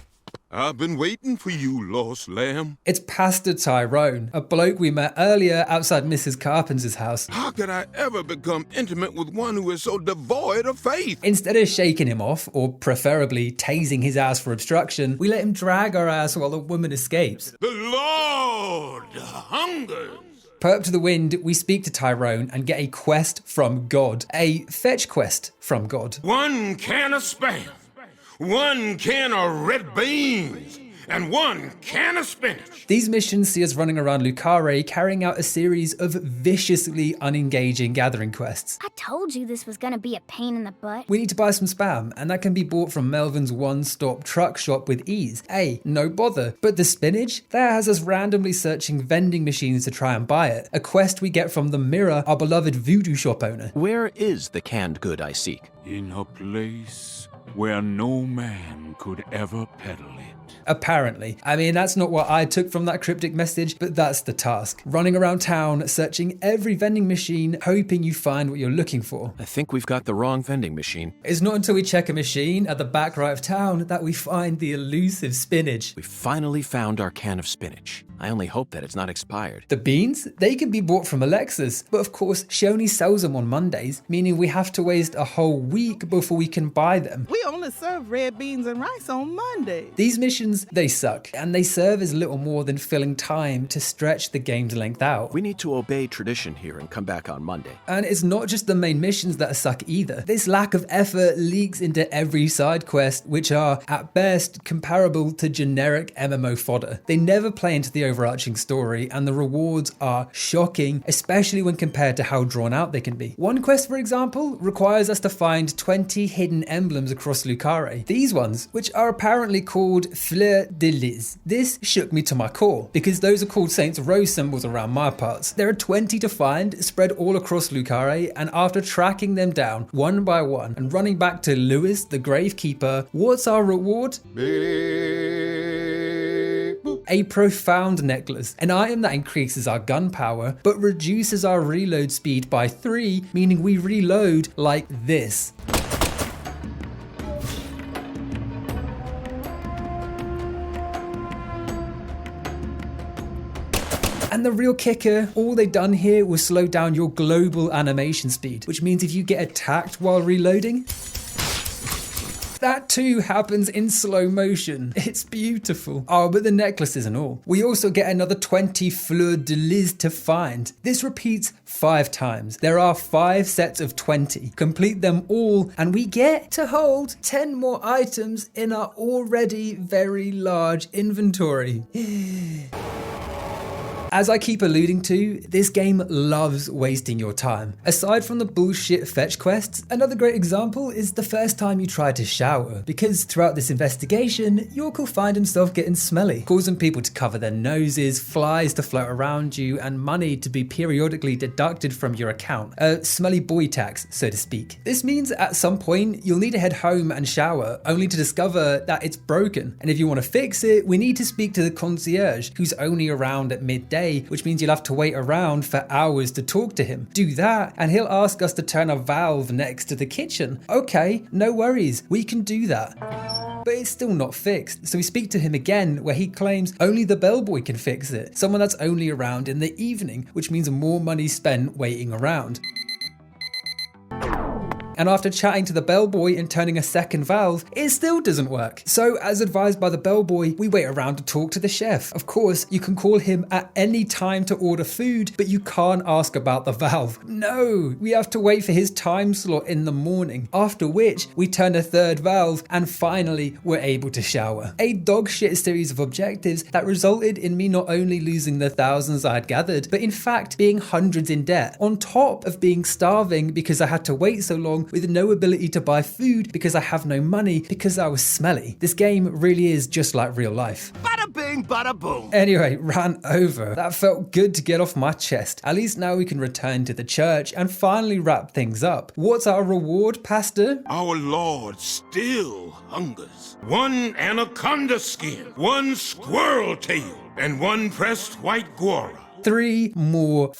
[SPEAKER 23] I've been waiting for you, lost lamb.
[SPEAKER 1] It's Pastor Tyrone, a bloke we met earlier outside Mrs. Carpenter's house.
[SPEAKER 23] How could I ever become intimate with one who is so devoid of faith?
[SPEAKER 1] Instead of shaking him off, or preferably tasing his ass for obstruction, we let him drag our ass while the woman escapes.
[SPEAKER 23] The Lord hungers.
[SPEAKER 1] Put up to the wind, we speak to Tyrone and get a quest from God. A fetch quest from God.
[SPEAKER 23] 1 can of Spam, 1 can of red beans, and 1 can of spinach.
[SPEAKER 1] These missions see us running around Lucare carrying out a series of viciously unengaging gathering quests.
[SPEAKER 13] I told you this was gonna be a pain in the butt.
[SPEAKER 1] We need to buy some spam, and that can be bought from Melvin's one-stop truck shop with ease. No bother. But the spinach? That has us randomly searching vending machines to try and buy it. A quest we get from the Mirror, our beloved voodoo shop owner.
[SPEAKER 2] Where is the canned good I seek?
[SPEAKER 15] In a place where no man could ever peddle it.
[SPEAKER 1] Apparently. I mean, that's not what I took from that cryptic message, but that's the task. Running around town, searching every vending machine, hoping you find what you're looking for.
[SPEAKER 2] I think we've got the wrong vending machine.
[SPEAKER 1] It's not until we check a machine at the back right of town that we find the elusive spinach.
[SPEAKER 2] We finally found our can of spinach. I only hope that it's not expired.
[SPEAKER 1] The beans? They can be bought from Alexis, but of course, she only sells them on Mondays, meaning we have to waste a whole week before we can buy them.
[SPEAKER 3] We only serve red beans and rice on Monday.
[SPEAKER 1] These missions, they suck, and they serve as little more than filling time to stretch the game's length out.
[SPEAKER 2] We need to obey tradition here and come back on Monday.
[SPEAKER 1] And it's not just the main missions that suck either. This lack of effort leaks into every side quest, which are, at best, comparable to generic MMO fodder. They never play into the overarching story, and the rewards are shocking, especially when compared to how drawn out they can be. One quest, for example, requires us to find 20 hidden emblems across Lucare. These ones, which are apparently called Fleur de Lis. This shook me to my core, because those are called Saints Row symbols around my parts. There are 20 to find, spread all across Lucare, and after tracking them down one by one and running back to Lewis, the Gravekeeper, what's our reward? A profound necklace, an item that increases our gun power, but reduces our reload speed by 3, meaning we reload like this. And the real kicker, all they done here was slow down your global animation speed, which means if you get attacked while reloading, that too happens in slow motion. It's beautiful. Oh, but the necklace isn't all. We also get another 20 Fleur de Lis to find. This repeats 5 times. There are 5 sets of 20. Complete them all, and we get to hold 10 more items in our already very large inventory. As I keep alluding to, this game loves wasting your time. Aside from the bullshit fetch quests, another great example is the first time you try to shower, because throughout this investigation, York will find himself getting smelly, causing people to cover their noses, flies to float around you, and money to be periodically deducted from your account. A smelly boy tax, so to speak. This means at some point, you'll need to head home and shower, only to discover that it's broken. And if you want to fix it, we need to speak to the concierge, who's only around at midday, which means you'll have to wait around for hours to talk to him. Do that, and he'll ask us to turn a valve next to the kitchen. Okay, no worries, we can do that. But it's still not fixed, so we speak to him again, where he claims only the bellboy can fix it, someone that's only around in the evening, which means more money spent waiting around. And after chatting to the bellboy and turning a second valve, it still doesn't work. So as advised by the bellboy, we wait around to talk to the chef. Of course, you can call him at any time to order food, but you can't ask about the valve. No, we have to wait for his time slot in the morning, after which we turn a third valve and finally we're able to shower. A dog shit series of objectives that resulted in me not only losing the thousands I had gathered, but in fact being hundreds in debt, on top of being starving because I had to wait so long with no ability to buy food because I have no money because I was smelly. This game really is just like real life.
[SPEAKER 5] Bada bing, bada boom.
[SPEAKER 1] Anyway, rant over. That felt good to get off my chest. At least now we can return to the church and finally wrap things up. What's our reward, Pastor?
[SPEAKER 23] Our Lord still hungers. 1 anaconda skin, 1 squirrel tail, and 1 pressed white guara.
[SPEAKER 1] 3 more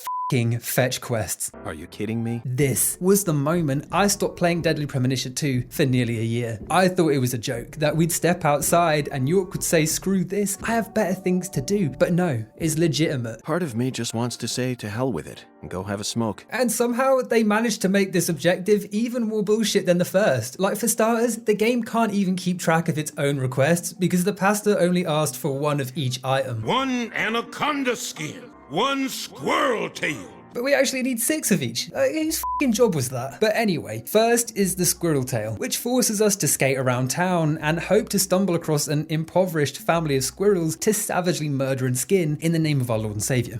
[SPEAKER 1] fetch quests.
[SPEAKER 2] Are you kidding me?
[SPEAKER 1] This was the moment I stopped playing Deadly Premonition 2 for nearly a year. I thought it was a joke, that we'd step outside and York would say, screw this, I have better things to do. But no, it's legitimate.
[SPEAKER 2] Part of me just wants to say to hell with it and go have a smoke.
[SPEAKER 1] And somehow they managed to make this objective even more bullshit than the first. Like for starters, the game can't even keep track of its own requests because the pastor only asked for 1 of each item.
[SPEAKER 23] 1 anaconda skin, 1 squirrel tail.
[SPEAKER 1] But we actually need 6 of each. Whose f***ing job was that? But anyway, first is the squirrel tail, which forces us to skate around town and hope to stumble across an impoverished family of squirrels to savagely murder and skin in the name of our Lord and Savior.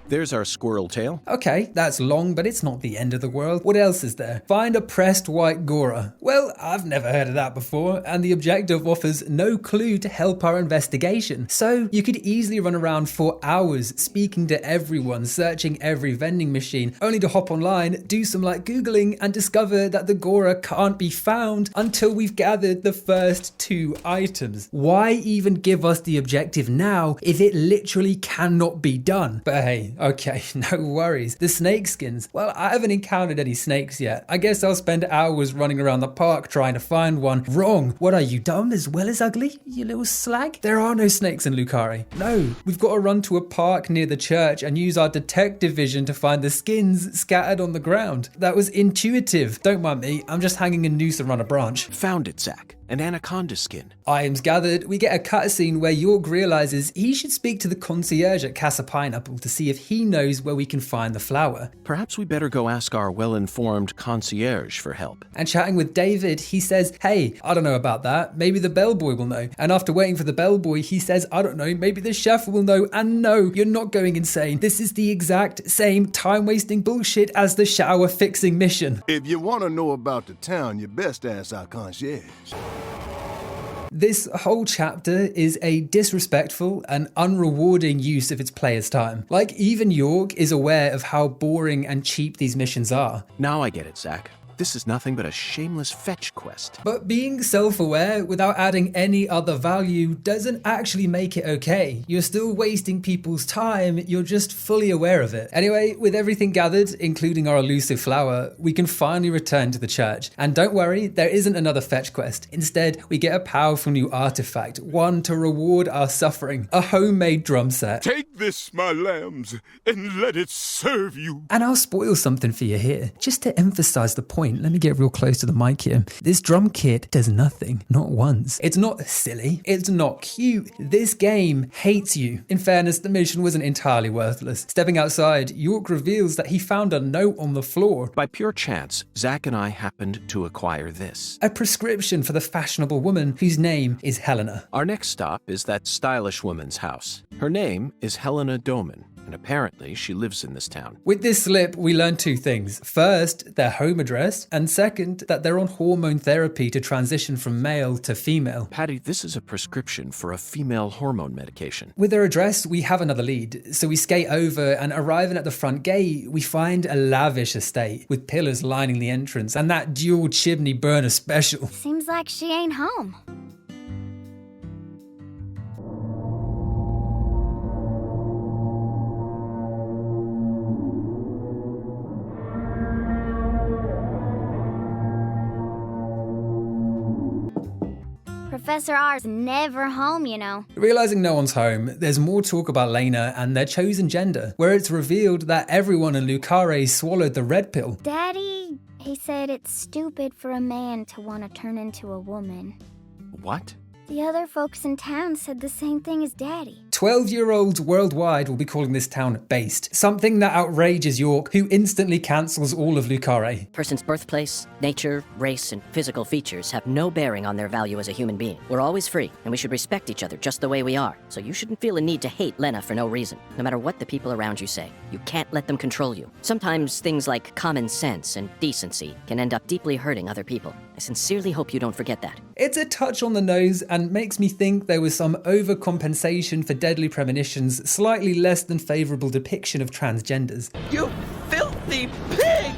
[SPEAKER 2] There's our squirrel tail.
[SPEAKER 1] Okay, that's long, but it's not the end of the world. What else is there? Find a pressed white gora. Well, I've never heard of that before, and the objective offers no clue to help our investigation. So you could easily run around for hours speaking to everyone, searching every vending machine, only to hop online, do some light Googling, and discover that the gora can't be found until we've gathered the first 2 items. Why even give us the objective now if it literally cannot be done? But hey, Okay, no worries. The snake skins. Well, I haven't encountered any snakes yet. I guess I'll spend hours running around the park trying to find one. Wrong. What are you, dumb as well as ugly, you little slag? There are no snakes in Lucare. No, we've got to run to a park near the church and use our detective vision to find the skins scattered on the ground. That was intuitive. Don't mind me, I'm just hanging a noose around a branch.
[SPEAKER 2] Found it, Zach. An anaconda skin.
[SPEAKER 1] Items gathered, we get a cutscene where York realizes he should speak to the concierge at Casa Pineapple to see if he knows where we can find the flower.
[SPEAKER 2] Perhaps we better go ask our well-informed concierge for help.
[SPEAKER 1] And chatting with David, he says, hey, I don't know about that. Maybe the bellboy will know. And after waiting for the bellboy, he says, I don't know, maybe the chef will know. And no, you're not going insane. This is the exact same time-wasting bullshit as the shower-fixing mission.
[SPEAKER 11] If you want to know about the town, you best ask our concierge.
[SPEAKER 1] This whole chapter is a disrespectful and unrewarding use of its player's time. Like, even York is aware of how boring and cheap these missions are.
[SPEAKER 2] Now I get it, Zach. This is nothing but a shameless fetch quest.
[SPEAKER 1] But being self-aware without adding any other value doesn't actually make it okay. You're still wasting people's time, you're just fully aware of it. Anyway, with everything gathered, including our elusive flower, we can finally return to the church. And don't worry, there isn't another fetch quest. Instead, we get a powerful new artifact, one to reward our suffering, a homemade drum set.
[SPEAKER 23] Take this, my lambs, and let it serve you.
[SPEAKER 1] And I'll spoil something for you here, just to emphasize the point. Let me get real close to the mic here. This drum kit does nothing, not once. It's not silly, it's not cute. This game hates you. In fairness, the mission wasn't entirely worthless. Stepping outside, York reveals that he found a note on the floor.
[SPEAKER 2] By pure chance, Zach and I happened to acquire this.
[SPEAKER 1] A prescription for the fashionable woman whose name is Helena.
[SPEAKER 2] Our next stop is that stylish woman's house. Her name is Helena Doman, and apparently she lives in this town.
[SPEAKER 1] With this slip, we learn two things. First, their home address, and second, that they're on hormone therapy to transition from male to female.
[SPEAKER 2] Patty, this is a prescription for a female hormone medication.
[SPEAKER 1] With their address, we have another lead, so we skate over and arriving at the front gate, we find a lavish estate with pillars lining the entrance and that dual chimney burner special.
[SPEAKER 13] Seems like she ain't home. Professor R's never home, you know.
[SPEAKER 1] Realizing no one's home, there's more talk about Lena and their chosen gender, where it's revealed that everyone in Lucare swallowed the red pill.
[SPEAKER 13] Daddy, he said it's stupid for a man to want to turn into a woman.
[SPEAKER 2] What?
[SPEAKER 13] The other folks in town said the same thing as Daddy.
[SPEAKER 1] 12-year-olds worldwide will be calling this town based, something that outrages York, who instantly cancels all of Lucare.
[SPEAKER 12] Person's birthplace, nature, race, and physical features have no bearing on their value as a human being. We're always free, and we should respect each other just the way we are. So you shouldn't feel a need to hate Lena for no reason, no matter what the people around you say. You can't let them control you. Sometimes things like common sense and decency can end up deeply hurting other people. I sincerely hope you don't forget that.
[SPEAKER 1] It's a touch on the nose and makes me think there was some overcompensation for Deadly Premonition's slightly less than favourable depiction of transgenders.
[SPEAKER 3] You filthy pig!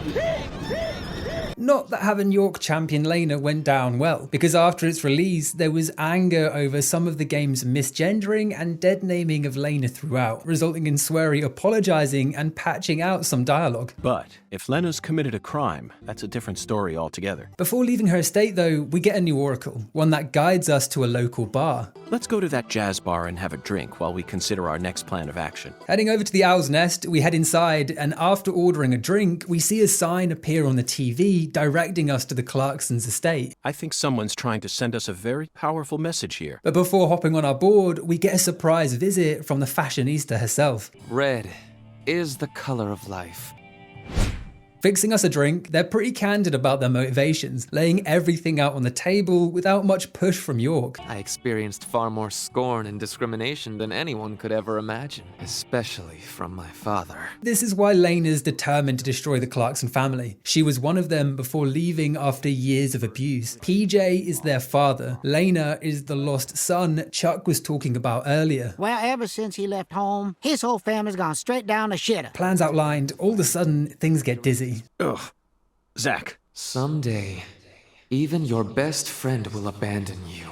[SPEAKER 1] Not that having York champion Lena went down well, because after its release, there was anger over some of the game's misgendering and dead naming of Lena throughout, resulting in Swery apologising and patching out some dialogue.
[SPEAKER 2] But if Lena's committed a crime, that's a different story altogether.
[SPEAKER 1] Before leaving her estate though, we get a new oracle, one that guides us to a local bar.
[SPEAKER 2] Let's go to that jazz bar and have a drink while we consider our next plan of action.
[SPEAKER 1] Heading over to the Owl's Nest, we head inside, and after ordering a drink, we see a sign appear on the TV directing us to the Clarksons' estate.
[SPEAKER 2] I think someone's trying to send us a very powerful message here.
[SPEAKER 1] But before hopping on our board, we get a surprise visit from the fashionista herself.
[SPEAKER 14] Red is the color of life.
[SPEAKER 1] Fixing us a drink, they're pretty candid about their motivations, laying everything out on the table without much push from York.
[SPEAKER 14] I experienced far more scorn and discrimination than anyone could ever imagine, especially from my father.
[SPEAKER 1] This is why Lena's determined to destroy the Clarkson family. She was one of them before leaving after years of abuse. PJ is their father. Lena is the lost son Chuck was talking about earlier.
[SPEAKER 22] Well, ever since he left home, his whole family's gone straight down the shitter.
[SPEAKER 1] Plans outlined, all of a sudden things get dizzy.
[SPEAKER 2] Ugh. Zach.
[SPEAKER 14] Someday, even your best friend will abandon you.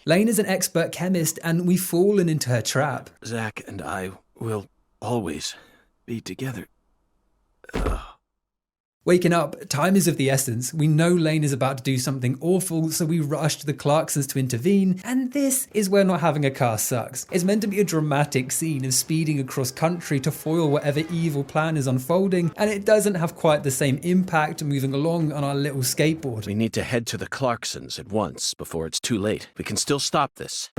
[SPEAKER 1] Lena's an expert chemist, and we've fallen into her trap.
[SPEAKER 2] Zach and I will always be together.
[SPEAKER 1] Waking up, time is of the essence. We know Lane is about to do something awful, so we rush to the Clarksons to intervene, and this is where not having a car sucks. It's meant to be a dramatic scene of speeding across country to foil whatever evil plan is unfolding, and it doesn't have quite the same impact moving along on our little skateboard.
[SPEAKER 2] We need to head to the Clarksons at once before it's too late. We can still stop this.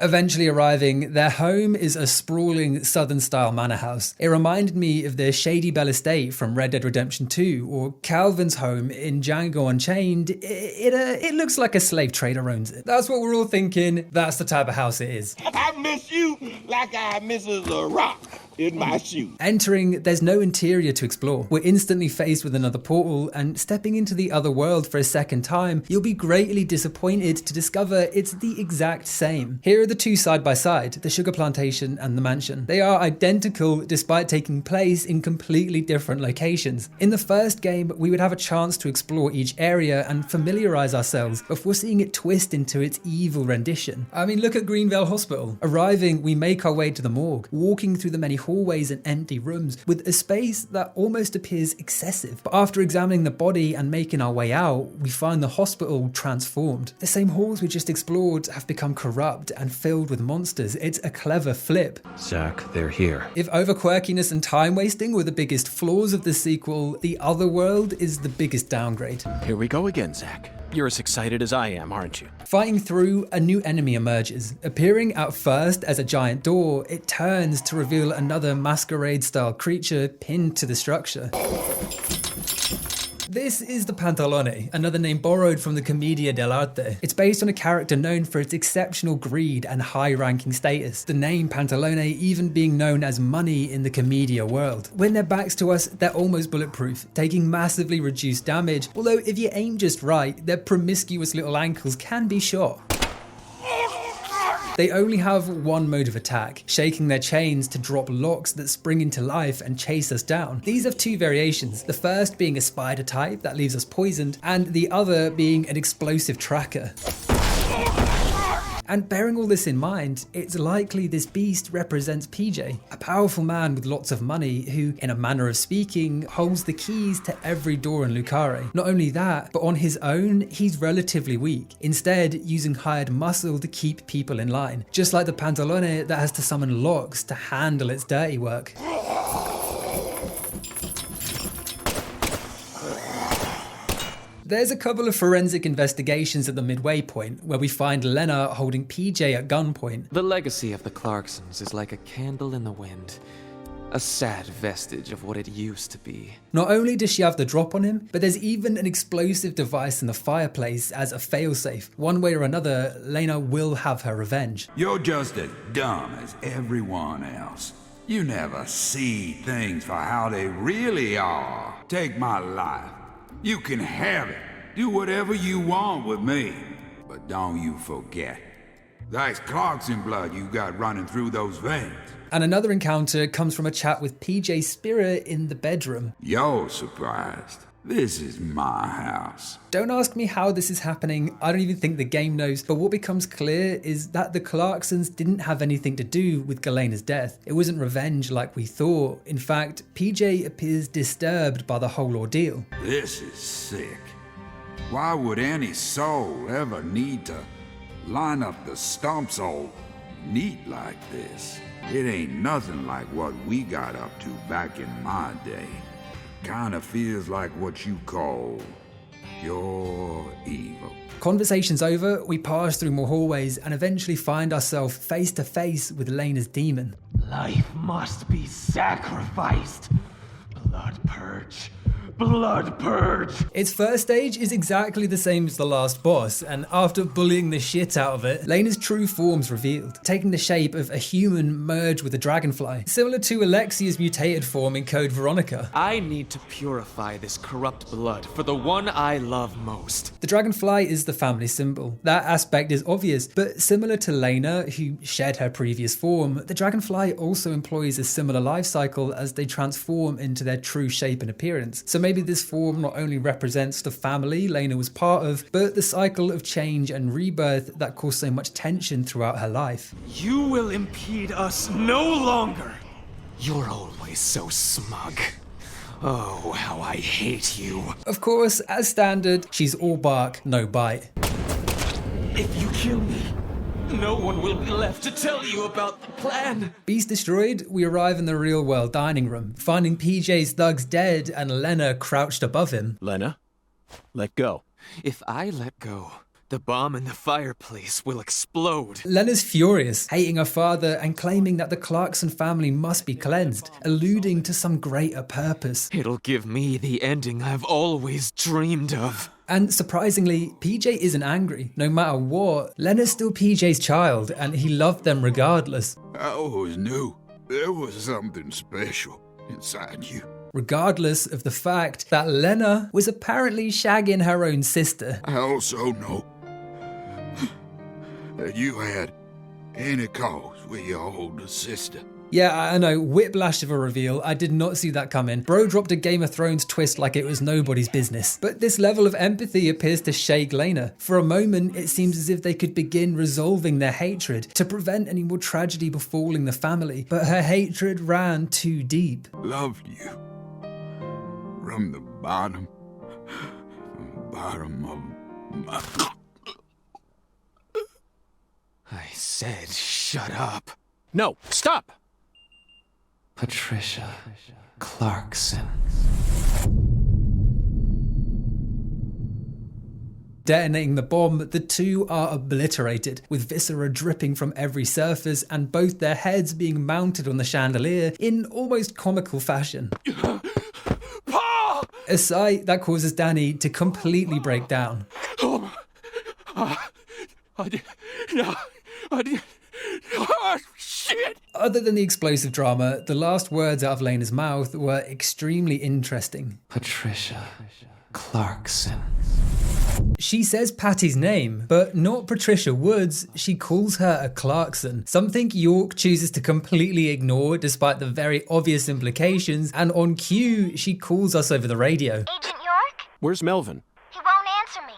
[SPEAKER 1] Eventually arriving, their home is a sprawling southern-style manor house. It reminded me of the Shady Belle estate from Red Dead Redemption 2, or Calvin's home in Django Unchained. It looks like a slave trader owns it. That's what we're all thinking. That's the type of house it is.
[SPEAKER 23] I miss you like I misses a rock in my shoe.
[SPEAKER 1] Entering, there's no interior to explore. We're instantly faced with another portal, and stepping into the other world for a second time, you'll be greatly disappointed to discover it's the exact same. Here are the two side by side, the sugar plantation and the mansion. They are identical despite taking place in completely different locations. In the first game, we would have a chance to explore each area and familiarize ourselves before seeing it twist into its evil rendition. I mean, look at Greenvale Hospital. Arriving, we make our way to the morgue, walking through the many hallways and empty rooms with a space that almost appears excessive. But after examining the body and making our way out, we find the hospital transformed. The same halls we just explored have become corrupt and filled with monsters. It's a clever flip.
[SPEAKER 2] Zach, they're here.
[SPEAKER 1] If over quirkiness and time wasting were the biggest flaws of the sequel, the other world is the biggest downgrade.
[SPEAKER 2] Here we go again, Zach. You're as excited as I am, aren't you?
[SPEAKER 1] Fighting through, a new enemy emerges. Appearing at first as a giant door, it turns to reveal another masquerade-style creature pinned to the structure. This is the Pantalone, another name borrowed from the Commedia dell'arte. It's based on a character known for its exceptional greed and high-ranking status, the name Pantalone even being known as money in the Commedia world. When their backs to us, they're almost bulletproof, taking massively reduced damage, although if you aim just right, their promiscuous little ankles can be shot. They only have one mode of attack, shaking their chains to drop locks that spring into life and chase us down. These have two variations, the first being a spider type that leaves us poisoned, and the other being an explosive tracker. And bearing all this in mind, it's likely this beast represents PJ, a powerful man with lots of money who, in a manner of speaking, holds the keys to every door in Lucare. Not only that, but on his own, he's relatively weak, instead using hired muscle to keep people in line, just like the Pantalone that has to summon locks to handle its dirty work. There's a couple of forensic investigations at the midway point where we find Lena holding PJ at gunpoint.
[SPEAKER 14] The legacy of the Clarksons is like a candle in the wind, a sad vestige of what it used to be.
[SPEAKER 1] Not only does she have the drop on him, but there's even an explosive device in the fireplace as a failsafe. One way or another, Lena will have her revenge.
[SPEAKER 20] You're just as dumb as everyone else. You never see things for how they really are. Take my life. You can have it. Do whatever you want with me. But don't you forget, that's Clarkson blood you got running through those veins.
[SPEAKER 1] And another encounter comes from a chat with PJ's spirit in the bedroom.
[SPEAKER 20] You're surprised. This is my house.
[SPEAKER 1] Don't ask me how this is happening. I don't even think the game knows. But what becomes clear is that the Clarksons didn't have anything to do with Galena's death. It wasn't revenge like we thought. In fact, PJ appears disturbed by the whole ordeal.
[SPEAKER 20] This is sick. Why would any soul ever need to line up the stumps all neat like this? It ain't nothing like what we got up to back in my day. Kinda feels like what you call pure evil.
[SPEAKER 1] Conversations over, we pass through more hallways and eventually find ourselves face to face with Lena's demon.
[SPEAKER 3] Life must be sacrificed. Blood purge. Blood purge!
[SPEAKER 1] Its first stage is exactly the same as the last boss, and after bullying the shit out of it, Lena's true form's revealed, taking the shape of a human merged with a dragonfly, similar to Alexia's mutated form in Code Veronica.
[SPEAKER 14] I need to purify this corrupt blood for the one I love most.
[SPEAKER 1] The dragonfly is the family symbol. That aspect is obvious, but similar to Lena, who shed her previous form, the dragonfly also employs a similar life cycle as they transform into their true shape and appearance. So maybe this form not only represents the family Lena was part of, but the cycle of change and rebirth that caused so much tension throughout her life.
[SPEAKER 3] You will impede us no longer. You're always so smug. Oh, how I hate you.
[SPEAKER 1] Of course, as standard, she's all bark, no bite.
[SPEAKER 3] If you kill me, no one will be left to tell you about the plan.
[SPEAKER 1] Beast destroyed, we arrive in the real world dining room, finding PJ's thugs dead and Lena crouched above him.
[SPEAKER 2] Lena, let go.
[SPEAKER 14] If I let go, the bomb in the fireplace will explode.
[SPEAKER 1] Lena's furious, hating her father and claiming that the Clarkson family must be cleansed, alluding to some greater purpose.
[SPEAKER 14] It'll give me the ending I've always dreamed of.
[SPEAKER 1] And surprisingly, PJ isn't angry. No matter what, Lena's still PJ's child and he loved them regardless.
[SPEAKER 20] I always knew there was something special inside you.
[SPEAKER 1] Regardless of the fact that Lena was apparently shagging her own sister.
[SPEAKER 20] I also know that you had any cause with your older sister.
[SPEAKER 1] Yeah, I know, whiplash of a reveal. I did not see that coming. Bro dropped a Game of Thrones twist like it was nobody's business. But this level of empathy appears to shake Lena. For a moment, it seems as if they could begin resolving their hatred to prevent any more tragedy befalling the family. But her hatred ran too deep.
[SPEAKER 20] Loved you. From the bottom of my...
[SPEAKER 14] I said shut up.
[SPEAKER 2] No, stop!
[SPEAKER 14] Patricia Clarkson.
[SPEAKER 1] Detonating the bomb, the two are obliterated, with viscera dripping from every surface and both their heads being mounted on the chandelier in almost comical fashion. A sight that causes Danny to completely break down.
[SPEAKER 6] Oh, shit!
[SPEAKER 1] Other than the explosive drama, the last words out of Lena's mouth were extremely interesting.
[SPEAKER 14] Patricia Clarkson.
[SPEAKER 1] She says Patty's name, but not Patricia Woods. She calls her a Clarkson, something York chooses to completely ignore despite the very obvious implications, and on cue, she calls us over the radio.
[SPEAKER 13] Agent York?
[SPEAKER 2] Where's Melvin?
[SPEAKER 13] He won't answer me,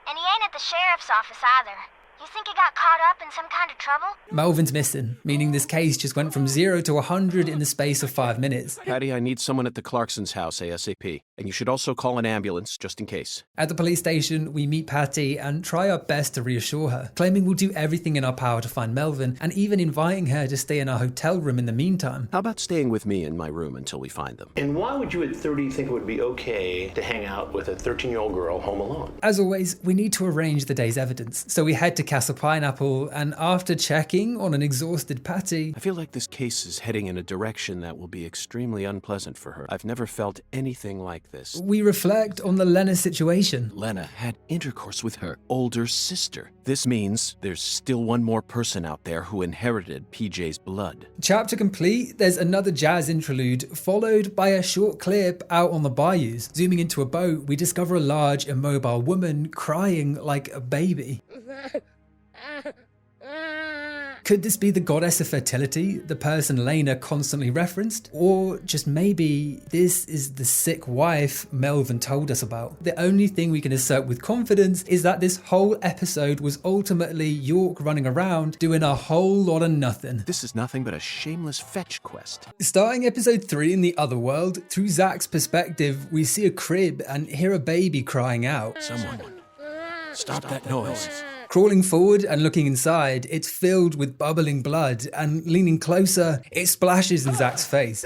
[SPEAKER 13] and he ain't at the sheriff's office either. You think he got caught up in some kind of trouble?
[SPEAKER 1] Melvin's missing, meaning this case just went from 0 to 100 in the space of 5 minutes.
[SPEAKER 2] Patty, I need someone at the Clarkson's house ASAP. And you should also call an ambulance, just in case.
[SPEAKER 1] At the police station, we meet Patty and try our best to reassure her, claiming we'll do everything in our power to find Melvin, and even inviting her to stay in our hotel room in the meantime.
[SPEAKER 2] How about staying with me in my room until we find them?
[SPEAKER 16] And why would you at 30 think it would be okay to hang out with a 13-year-old girl home alone?
[SPEAKER 1] As always, we need to arrange the day's evidence, so we head to Castle Pineapple, and after checking on an exhausted Patty...
[SPEAKER 2] I feel like this case is heading in a direction that will be extremely unpleasant for her. I've never felt anything like this.
[SPEAKER 1] We reflect on the Lena situation.
[SPEAKER 2] Lena had intercourse with her older sister. This means there's still one more person out there who inherited PJ's blood.
[SPEAKER 1] Chapter complete, there's another jazz interlude, followed by a short clip out on the bayous. Zooming into a boat, we discover a large, immobile woman crying like a baby. Could this be the goddess of fertility, the person Lena constantly referenced? Or just maybe this is the sick wife Melvin told us about? The only thing we can assert with confidence is that this whole episode was ultimately York running around doing a whole lot of nothing.
[SPEAKER 2] This is nothing but a shameless fetch quest.
[SPEAKER 1] Starting episode 3 in the other world, through Zach's perspective, we see a crib and hear a baby crying out.
[SPEAKER 2] Someone, stop that noise.
[SPEAKER 1] Crawling forward and looking inside, it's filled with bubbling blood, and leaning closer, it splashes in Zach's face,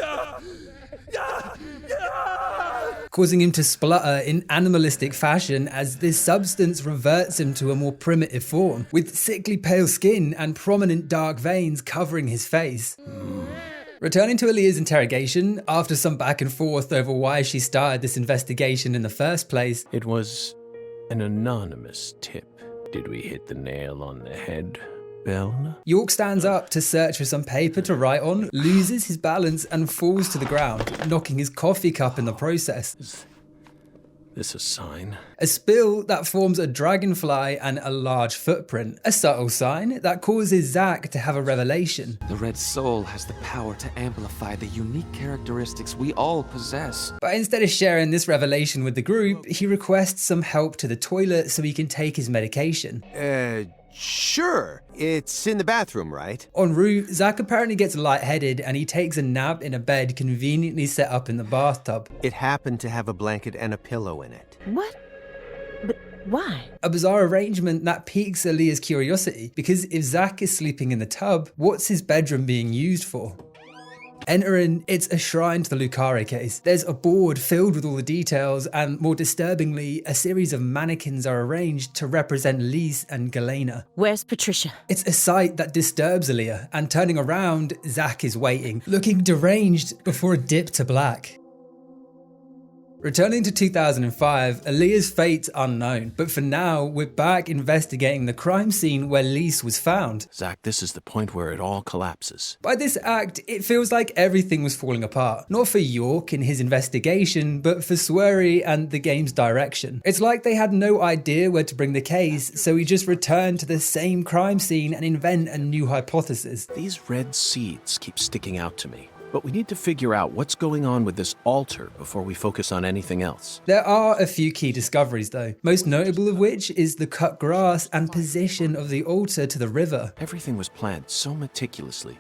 [SPEAKER 1] causing him to splutter in animalistic fashion as this substance reverts him to a more primitive form, with sickly pale skin and prominent dark veins covering his face. Returning to Aaliyah's interrogation, after some back and forth over why she started this investigation in the first place,
[SPEAKER 2] it was an anonymous tip. Did we hit the nail on the head, Belle?
[SPEAKER 1] York stands up to search for some paper to write on, loses his balance and falls to the ground, knocking his coffee cup in the process.
[SPEAKER 2] this a sign?
[SPEAKER 1] A spill that forms a dragonfly and a large footprint. A subtle sign that causes Zack to have a revelation.
[SPEAKER 14] The red soul has the power to amplify the unique characteristics we all possess.
[SPEAKER 1] But instead of sharing this revelation with the group, he requests some help to the toilet so he can take his medication.
[SPEAKER 5] Sure. It's in the bathroom, right?
[SPEAKER 1] En route, Zack apparently gets lightheaded and he takes a nap in a bed conveniently set up in the bathtub.
[SPEAKER 5] It happened to have a blanket and a pillow in it.
[SPEAKER 7] What? But why?
[SPEAKER 1] A bizarre arrangement that piques Aaliyah's curiosity, because if Zack is sleeping in the tub, what's his bedroom being used for? Entering, it's a shrine to the Lucare case. There's a board filled with all the details, and more disturbingly, a series of mannequins are arranged to represent Lise and Galena.
[SPEAKER 7] Where's Patricia?
[SPEAKER 1] It's a sight that disturbs Aaliyah, and turning around, Zack is waiting, looking deranged before a dip to black. Returning to 2005, Aaliyah's fate's unknown, but for now, we're back investigating the crime scene where Lise was found.
[SPEAKER 2] Zack, this is the point where it all collapses.
[SPEAKER 1] By this act, it feels like everything was falling apart. Not for York in his investigation, but for Swery and the game's direction. It's like they had no idea where to bring the case, so we just return to the same crime scene and invent a new hypothesis.
[SPEAKER 2] These red seeds keep sticking out to me. But we need to figure out what's going on with this altar before we focus on anything else.
[SPEAKER 1] There are a few key discoveries though, most notable of which is the cut grass and position of the altar to the river.
[SPEAKER 2] Everything was planned so meticulously,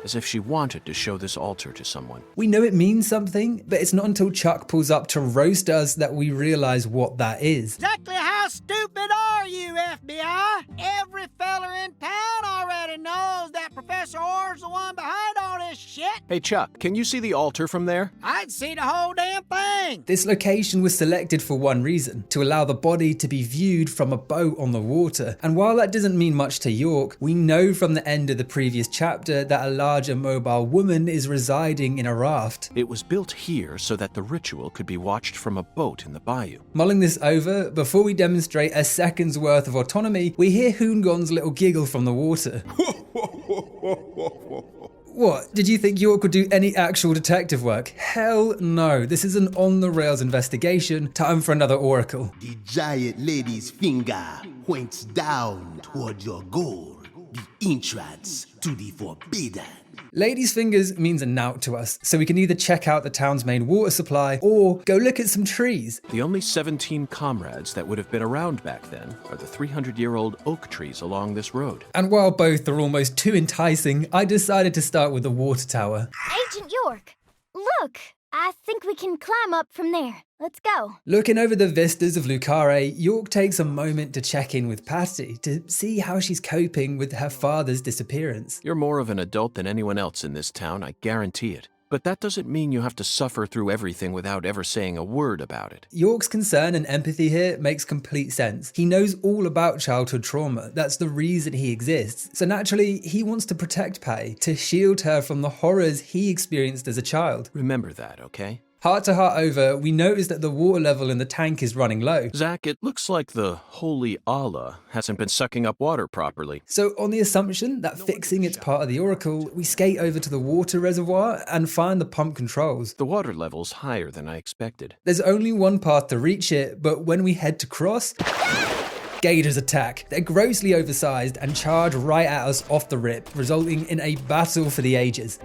[SPEAKER 2] as if she wanted to show this altar to someone.
[SPEAKER 1] We know it means something, but it's not until Chuck pulls up to roast us that we realize what that is.
[SPEAKER 22] Exactly how stupid are you, FBI? Every feller in town already knows that Professor Orr's the one behind all this shit.
[SPEAKER 2] Hey Chuck, can you see the altar from there?
[SPEAKER 22] I'd see the whole damn thing.
[SPEAKER 1] This location was selected for one reason, to allow the body to be viewed from a boat on the water. And while that doesn't mean much to York, we know from the end of the previous chapter that a large immobile woman is residing in a raft.
[SPEAKER 2] It was built here so that the ritual could be watched from a boat in the bayou.
[SPEAKER 1] Mulling this over, before we demonstrate a second's worth of autonomy, we hear Hoongon's little giggle from the water. What, did you think York would do any actual detective work? Hell no, this is an on-the-rails investigation, time for another oracle.
[SPEAKER 9] The giant lady's finger points down toward your goal, the entrance to the forbidden.
[SPEAKER 1] Lady's fingers means a knout to us, so we can either check out the town's main water supply or go look at some trees.
[SPEAKER 2] The only 17 comrades that would have been around back then are the 300-year-old oak trees along this road.
[SPEAKER 1] And while both are almost too enticing, I decided to start with the water tower.
[SPEAKER 13] Agent York, look! I think we can climb up from there. Let's go.
[SPEAKER 1] Looking over the vistas of Lucare, York takes a moment to check in with Patty to see how she's coping with her father's disappearance.
[SPEAKER 2] You're more of an adult than anyone else in this town, I guarantee it. But that doesn't mean you have to suffer through everything without ever saying a word about it.
[SPEAKER 1] York's concern and empathy here makes complete sense. He knows all about childhood trauma. That's the reason he exists. So naturally, he wants to protect Patty, to shield her from the horrors he experienced as a child.
[SPEAKER 2] Remember that, okay?
[SPEAKER 1] Heart to heart over, we notice that the water level in the tank is running low.
[SPEAKER 2] Zack, it looks like the holy Allah hasn't been sucking up water properly.
[SPEAKER 1] So on the assumption that fixing it's part of the oracle, we skate over to the water reservoir and find the pump controls.
[SPEAKER 2] The water level's higher than I expected.
[SPEAKER 1] There's only one path to reach it, but when we head to cross, gators attack. They're grossly oversized and charge right at us off the rip, resulting in a battle for the ages.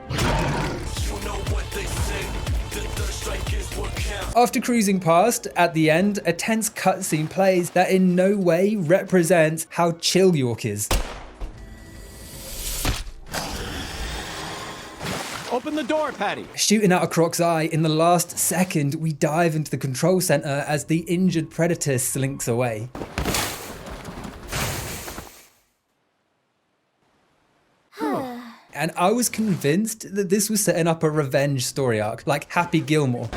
[SPEAKER 1] After cruising past, at the end, a tense cutscene plays that in no way represents how chill York is.
[SPEAKER 2] Open the door, Patty!
[SPEAKER 1] Shooting out a croc's eye, in the last second, we dive into the control center as the injured predator slinks away. And I was convinced that this was setting up a revenge story arc, like Happy Gilmore.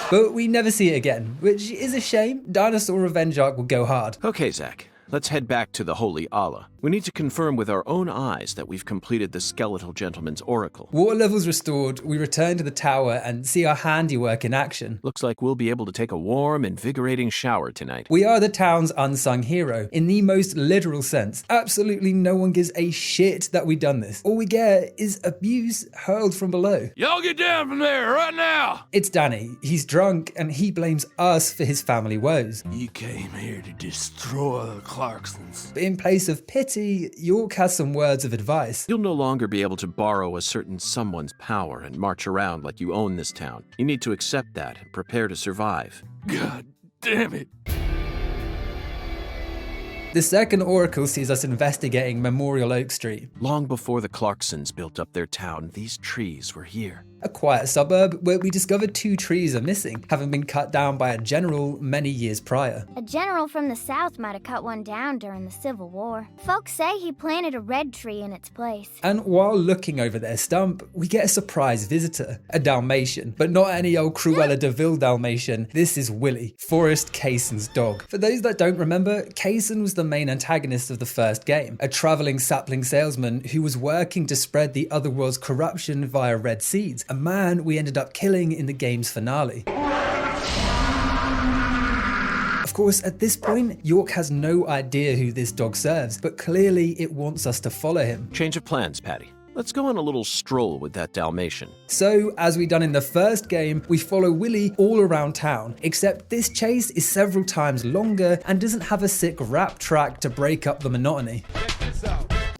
[SPEAKER 1] But we never see it again, which is a shame. Dinosaur revenge arc will go hard.
[SPEAKER 2] Okay, Zack. let's head back to the Holy Allah. We need to confirm with our own eyes that we've completed the skeletal gentleman's oracle.
[SPEAKER 1] Water levels restored, we return to the tower and see our handiwork in action.
[SPEAKER 2] Looks like we'll be able to take a warm, invigorating shower tonight.
[SPEAKER 1] We are the town's unsung hero, in the most literal sense. Absolutely no one gives a shit that we done this. All we get is abuse hurled from below.
[SPEAKER 6] Y'all get down from there right now!
[SPEAKER 1] It's Danny. He's drunk and he blames us for his family woes.
[SPEAKER 9] You came here to destroy the Clarksons.
[SPEAKER 1] But in place of pity, York has some words of advice.
[SPEAKER 2] You'll no longer be able to borrow a certain someone's power and march around like you own this town. You need to accept that and prepare to survive.
[SPEAKER 6] God damn it.
[SPEAKER 1] The second oracle sees us investigating Memorial Oak Street.
[SPEAKER 2] Long before the Clarksons built up their town, these trees were here.
[SPEAKER 1] A quiet suburb where we discovered 2 trees are missing, having been cut down by a general many years prior.
[SPEAKER 13] A general from the South might have cut one down during the Civil War. Folks say he planted a red tree in its place.
[SPEAKER 1] And while looking over their stump, we get a surprise visitor, a Dalmatian, but not any old Cruella de Vil Dalmatian. This is Willie, Forrest Cayson's dog. For those that don't remember, Cayson was the main antagonist of the first game, a traveling sapling salesman who was working to spread the other world's corruption via red seeds, a man we ended up killing in the game's finale. Of course, at this point, York has no idea who this dog serves, but clearly it wants us to follow him.
[SPEAKER 2] Change of plans, Patty. Let's go on a little stroll with that Dalmatian.
[SPEAKER 1] So, as we done in the first game, we follow Willie all around town, except this chase is several times longer and doesn't have a sick rap track to break up the monotony.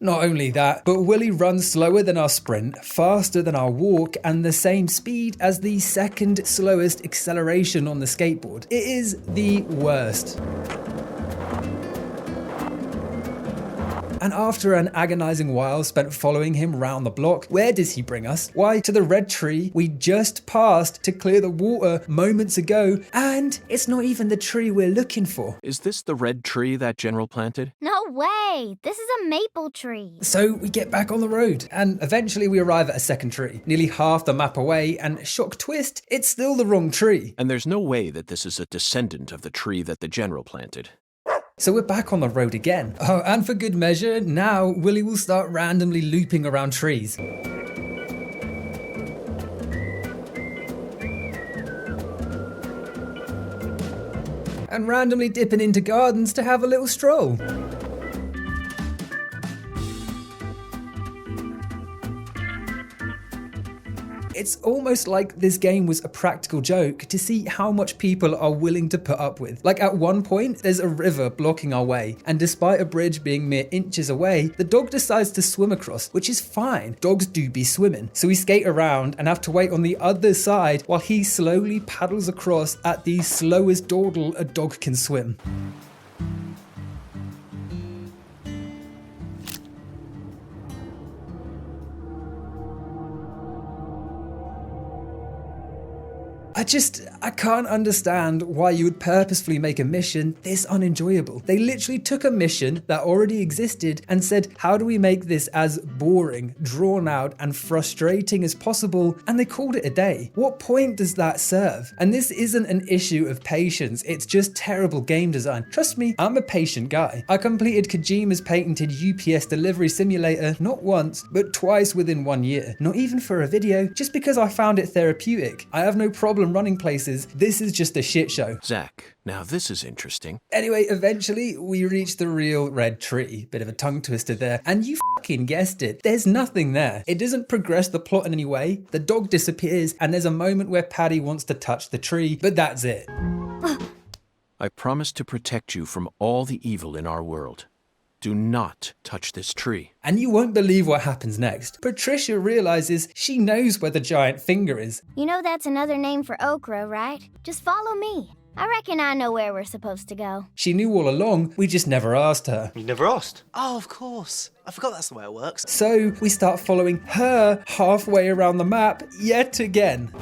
[SPEAKER 1] Not only that, but Willie runs slower than our sprint, faster than our walk, and the same speed as the second slowest acceleration on the skateboard. It is the worst. And after an agonizing while spent following him round the block, where does he bring us? Why, to the red tree we just passed to clear the water moments ago, and it's not even the tree we're looking for.
[SPEAKER 2] Is this the red tree that General planted?
[SPEAKER 13] No way! This is a maple tree.
[SPEAKER 1] So we get back on the road, and eventually we arrive at a second tree, nearly half the map away, and shock twist, it's still the wrong tree.
[SPEAKER 2] And there's no way that this is a descendant of the tree that the General planted.
[SPEAKER 1] So we're back on the road again. Oh, and for good measure, now Willie will start randomly looping around trees. And randomly dipping into gardens to have a little stroll. It's almost like this game was a practical joke to see how much people are willing to put up with. Like at one point, there's a river blocking our way, and despite a bridge being mere inches away, the dog decides to swim across, which is fine. Dogs do be swimming. So we skate around and have to wait on the other side while he slowly paddles across at the slowest dawdle a dog can swim. I can't understand why you would purposefully make a mission this unenjoyable. They literally took a mission that already existed and said, how do we make this as boring, drawn out, and frustrating as possible? And they called it a day. What point does that serve? And this isn't an issue of patience, it's just terrible game design. Trust me, I'm a patient guy. I completed Kojima's patented UPS delivery simulator not once, but twice within 1 year. Not even for a video, just because I found it therapeutic. I have no problem running places. This is just a shit show.
[SPEAKER 2] Zach, now this is interesting.
[SPEAKER 1] Anyway, eventually we reach the real red tree. Bit of a tongue twister there. And you fucking guessed it. There's nothing there. It doesn't progress the plot in any way. The dog disappears and there's a moment where Paddy wants to touch the tree, but that's it.
[SPEAKER 2] I promise to protect you from all the evil in our world. Do not touch this tree.
[SPEAKER 1] And you won't believe what happens next. Patricia realizes she knows where the giant finger is.
[SPEAKER 13] You know that's another name for okra, right? Just follow me. I reckon I know where we're supposed to go.
[SPEAKER 1] She knew all along, we just never asked her.
[SPEAKER 18] You never asked? Oh, of course. I forgot that's the way it works.
[SPEAKER 1] So we start following her halfway around the map yet again.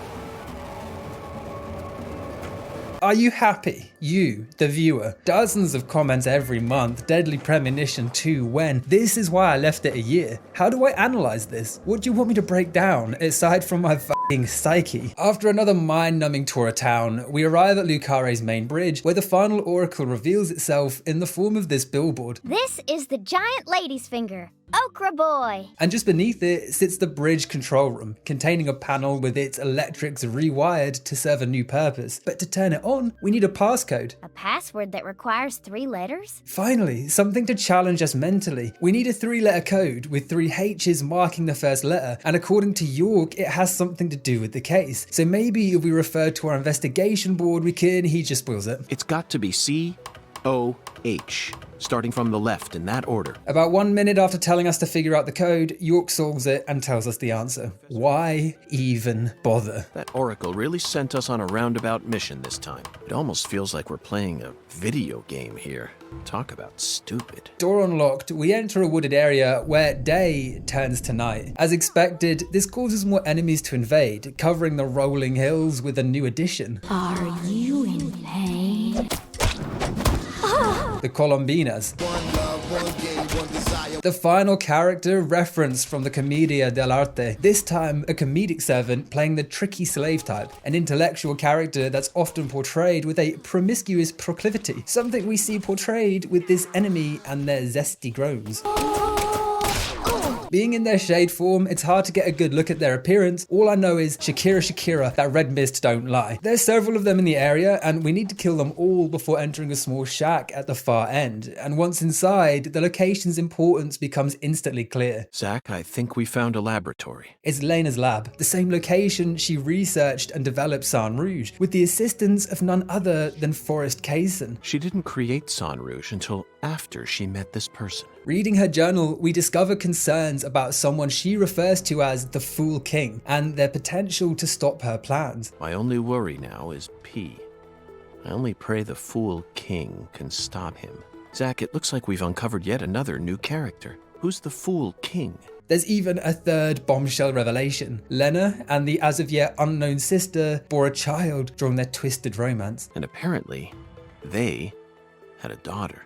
[SPEAKER 1] Are you happy? You, the viewer. Dozens of comments every month. Deadly Premonition 2 when? This is why I left it a year. How do I analyze this? What do you want me to break down, aside from my f***ing psyche? After another mind-numbing tour of town, we arrive at Lucare's main bridge, where the final oracle reveals itself in the form of this billboard.
[SPEAKER 13] This is the giant lady's finger. Okra boy.
[SPEAKER 1] And just beneath it sits the bridge control room, containing a panel with its electrics rewired to serve a new purpose. But to turn it on, we need a passcode.
[SPEAKER 13] A password that requires 3 letters?
[SPEAKER 1] Finally, something to challenge us mentally. We need a 3-letter code with 3 H's marking the first letter, and according to York, it has something to do with the case. So maybe if we refer to our investigation board, he just spoils it.
[SPEAKER 2] It's got to be C-O-H. Starting from the left in that order.
[SPEAKER 1] About 1 minute after telling us to figure out the code, York solves it and tells us the answer. Why even bother?
[SPEAKER 2] That oracle really sent us on a roundabout mission this time. It almost feels like we're playing a video game here. Talk about stupid.
[SPEAKER 1] Door unlocked, we enter a wooded area where day turns to night. As expected, this causes more enemies to invade, covering the rolling hills with a new addition.
[SPEAKER 13] Are you in pain?
[SPEAKER 1] The Colombinas. The final character referenced from the Commedia dell'arte. This time, a comedic servant playing the tricky slave type, an intellectual character that's often portrayed with a promiscuous proclivity, something we see portrayed with this enemy and their zesty groans. Being in their shade form, it's hard to get a good look at their appearance. All I know is Shakira Shakira, that red mist don't lie. There's several of them in the area and we need to kill them all before entering a small shack at the far end. And once inside, the location's importance becomes instantly clear.
[SPEAKER 2] Zach, I think we found a laboratory.
[SPEAKER 1] It's Lena's lab, the same location she researched and developed San Rouge, with the assistance of none other than Forrest Kaysen.
[SPEAKER 2] She didn't create San Rouge until after she met this person.
[SPEAKER 1] Reading her journal, we discover concerns about someone she refers to as the Fool King and their potential to stop her plans.
[SPEAKER 2] My only worry now is P. I only pray the Fool King can stop him. Zach, it looks like we've uncovered yet another new character. Who's the Fool King?
[SPEAKER 1] There's even a third bombshell revelation. Lena and the as of yet unknown sister bore a child during their twisted romance.
[SPEAKER 2] And apparently, they had a daughter.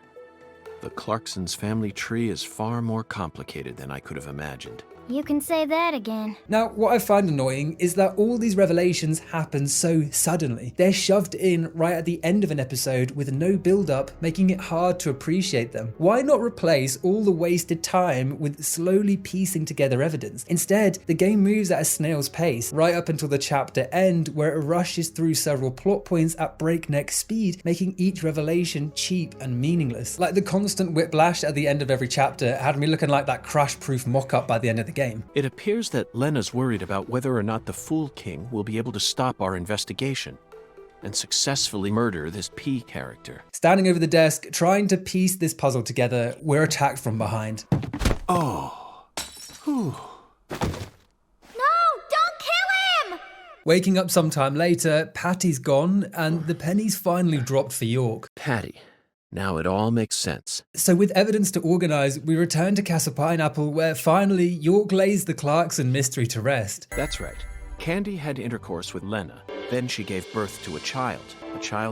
[SPEAKER 2] The Clarksons' family tree is far more complicated than I could have imagined.
[SPEAKER 13] You can say that again.
[SPEAKER 1] Now, what I find annoying is that all these revelations happen so suddenly. They're shoved in right at the end of an episode with no build-up, making it hard to appreciate them. Why not replace all the wasted time with slowly piecing together evidence? Instead, the game moves at a snail's pace, right up until the chapter end, where it rushes through several plot points at breakneck speed, making each revelation cheap and meaningless. Like the constant whiplash at the end of every chapter had me looking like that crash-proof mock-up by the end of the game.
[SPEAKER 2] It appears that Lena's worried about whether or not the Fool King will be able to stop our investigation and successfully murder this P character.
[SPEAKER 1] Standing over the desk, trying to piece this puzzle together, we're attacked from behind.
[SPEAKER 2] Oh. Whew.
[SPEAKER 13] No, don't kill him!
[SPEAKER 1] Waking up sometime later, Patty's gone and the pennies finally dropped for York.
[SPEAKER 2] Patty. Now it all makes sense.
[SPEAKER 1] So with evidence to organise, we return to Casa Pineapple where finally York lays the Clarkson mystery to rest.
[SPEAKER 2] That's right. Candy had intercourse with Lena. Then she gave birth to a child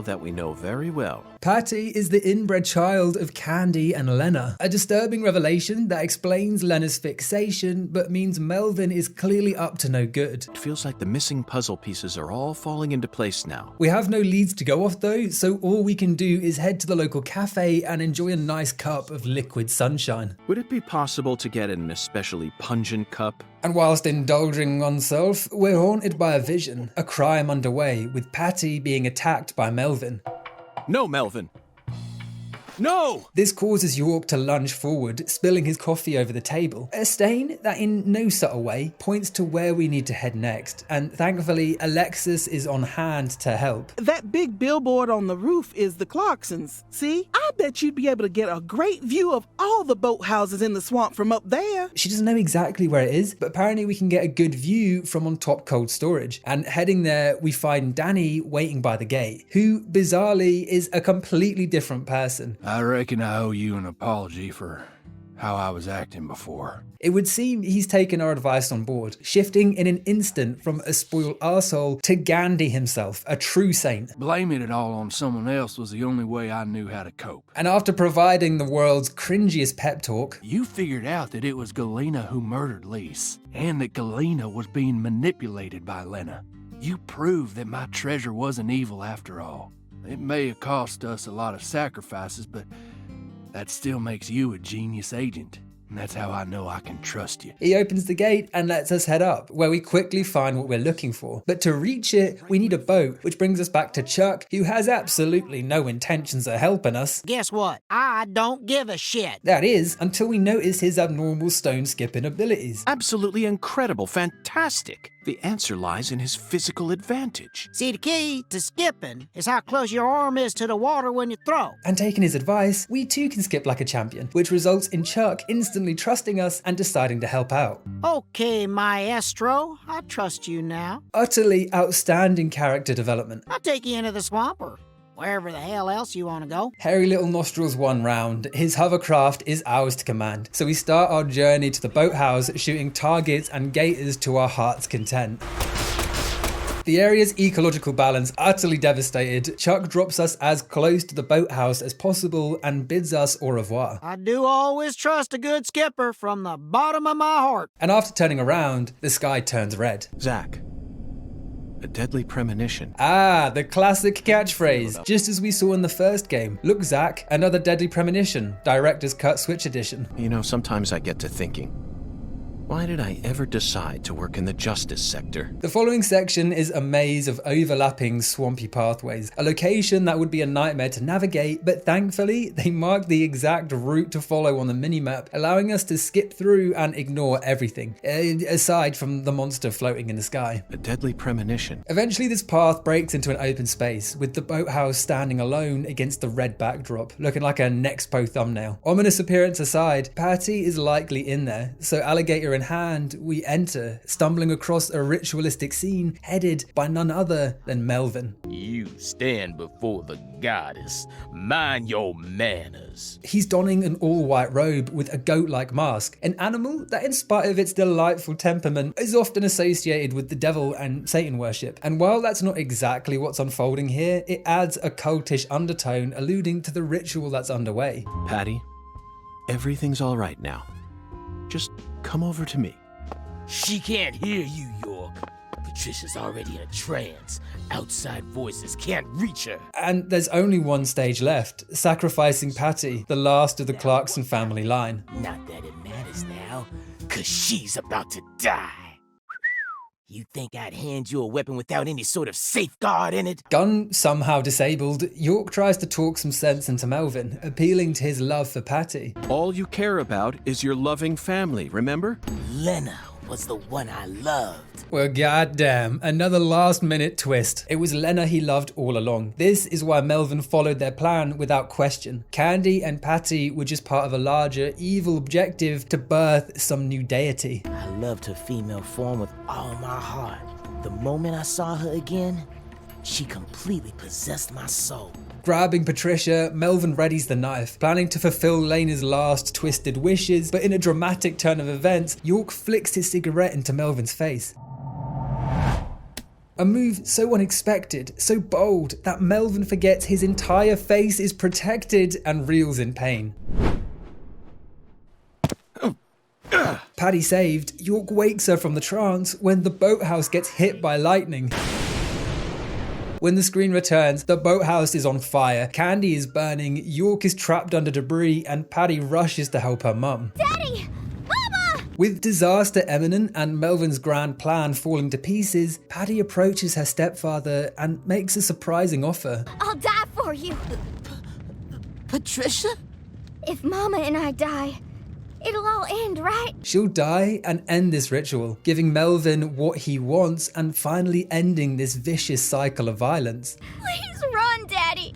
[SPEAKER 2] that we know very well.
[SPEAKER 1] Patty is the inbred child of Candy and Lena. A disturbing revelation that explains Lena's fixation, but means Melvin is clearly up to no good.
[SPEAKER 2] It feels like the missing puzzle pieces are all falling into place now.
[SPEAKER 1] We have no leads to go off though, so all we can do is head to the local cafe and enjoy a nice cup of liquid sunshine.
[SPEAKER 2] Would it be possible to get an especially pungent cup?
[SPEAKER 1] And whilst indulging oneself, we're haunted by a vision, a crime underway, with Patty being attacked by Melvin.
[SPEAKER 2] No, Melvin! No!
[SPEAKER 1] This causes York to lunge forward, spilling his coffee over the table. A stain that in no subtle way points to where we need to head next. And thankfully, Alexis is on hand to help.
[SPEAKER 4] That big billboard on the roof is the Clarksons. See? I bet you'd be able to get a great view of all the boathouses in the swamp from up there.
[SPEAKER 1] She doesn't know exactly where it is, but apparently we can get a good view from on top cold storage. And heading there, we find Danny waiting by the gate, who bizarrely is a completely different person.
[SPEAKER 15] I reckon I owe you an apology for
[SPEAKER 6] how I was acting before.
[SPEAKER 1] It would seem he's taken our advice on board, shifting in an instant from a spoiled arsehole to Gandhi himself, a true saint.
[SPEAKER 6] Blaming it all on someone else was the only way I knew how to cope.
[SPEAKER 1] And after providing the world's cringiest pep talk,
[SPEAKER 6] you figured out that it was Galena who murdered Lise, and that Galena was being manipulated by Lena. You proved that my treasure wasn't evil after all. It may have cost us a lot of sacrifices, but that still makes you a genius agent. And that's how I know I can trust you.
[SPEAKER 1] He opens the gate and lets us head up, where we quickly find what we're looking for. But to reach it, we need a boat, which brings us back to Chuck, who has absolutely no intentions of helping us.
[SPEAKER 22] Guess what? I don't give a shit.
[SPEAKER 1] That is, until we notice his abnormal stone skipping abilities.
[SPEAKER 2] Absolutely incredible, fantastic. The answer lies in his physical advantage.
[SPEAKER 22] See, the key to skipping is how close your arm is to the water when you throw.
[SPEAKER 1] And taking his advice, we too can skip like a champion, which results in Chuck instantly trusting us and deciding to help out.
[SPEAKER 22] Okay, maestro, I trust you now.
[SPEAKER 1] Utterly outstanding character development.
[SPEAKER 22] I'll take you into the swamp or wherever the hell else you want to go.
[SPEAKER 1] Hairy Little Nostrils one round. His hovercraft is ours to command. So we start our journey to the boathouse, shooting targets and gators to our heart's content. The area's ecological balance utterly devastated, Chuck drops us as close to the boathouse as possible and bids us au revoir.
[SPEAKER 22] I do always trust a good skipper from the bottom of my heart.
[SPEAKER 1] And after turning around, the sky turns red.
[SPEAKER 2] Zach, a deadly premonition.
[SPEAKER 1] Ah, the classic catchphrase, just as we saw in the first game. Look, Zach, another deadly premonition. Director's Cut Switch Edition.
[SPEAKER 2] You know, sometimes I get to thinking, why did I ever decide to work in the justice sector?
[SPEAKER 1] The following section is a maze of overlapping swampy pathways, a location that would be a nightmare to navigate, but thankfully they mark the exact route to follow on the minimap, allowing us to skip through and ignore everything, aside from the monster floating in the sky.
[SPEAKER 2] A deadly premonition.
[SPEAKER 1] Eventually this path breaks into an open space, with the boathouse standing alone against the red backdrop, looking like a Nexpo thumbnail. Ominous appearance aside, Patty is likely in there, so alligator in hand, we enter, stumbling across a ritualistic scene headed by none other than Melvin.
[SPEAKER 17] You stand before the goddess. Mind your manners.
[SPEAKER 1] He's donning an all-white robe with a goat-like mask, an animal that, in spite of its delightful temperament, is often associated with the devil and Satan worship. And while that's not exactly what's unfolding here, it adds a cultish undertone alluding to the ritual that's underway.
[SPEAKER 2] Patty, everything's all right now. Just come over to me.
[SPEAKER 17] She can't hear you, York. Patricia's already in a trance. Outside voices can't reach her.
[SPEAKER 1] And there's only one stage left, sacrificing Patty, the last of the Clarkson family line.
[SPEAKER 17] Not that it matters now, 'cause she's about to die. You think I'd hand you a weapon without any sort of safeguard in it?
[SPEAKER 1] Gun somehow disabled, York tries to talk some sense into Melvin, appealing to his love for Patty.
[SPEAKER 2] All you care about is your loving family, remember?
[SPEAKER 17] Lena was the one I loved.
[SPEAKER 1] Well, goddamn, another last-minute twist. It was Lena he loved all along. This is why Melvin followed their plan without question. Candy and Patty were just part of a larger, evil objective to birth some new deity.
[SPEAKER 17] I loved her female form with all my heart. The moment I saw her again, she completely possessed my soul.
[SPEAKER 1] Grabbing Patricia, Melvin readies the knife, planning to fulfill Lena's last twisted wishes, but in a dramatic turn of events, York flicks his cigarette into Melvin's face. A move so unexpected, so bold, that Melvin forgets his entire face is protected and reels in pain. Patty saved, York wakes her from the trance when the boathouse gets hit by lightning. When the screen returns, the boathouse is on fire, Candy is burning, York is trapped under debris, and Patty rushes to help her mum.
[SPEAKER 13] Daddy! Mama!
[SPEAKER 1] With disaster imminent and Melvin's grand plan falling to pieces, Patty approaches her stepfather and makes a surprising offer.
[SPEAKER 13] I'll die for you!
[SPEAKER 17] Patricia?
[SPEAKER 13] If Mama and I die, it'll all end, right?
[SPEAKER 1] She'll die and end this ritual, giving Melvin what he wants and finally ending this vicious cycle of violence.
[SPEAKER 13] Please run, Daddy!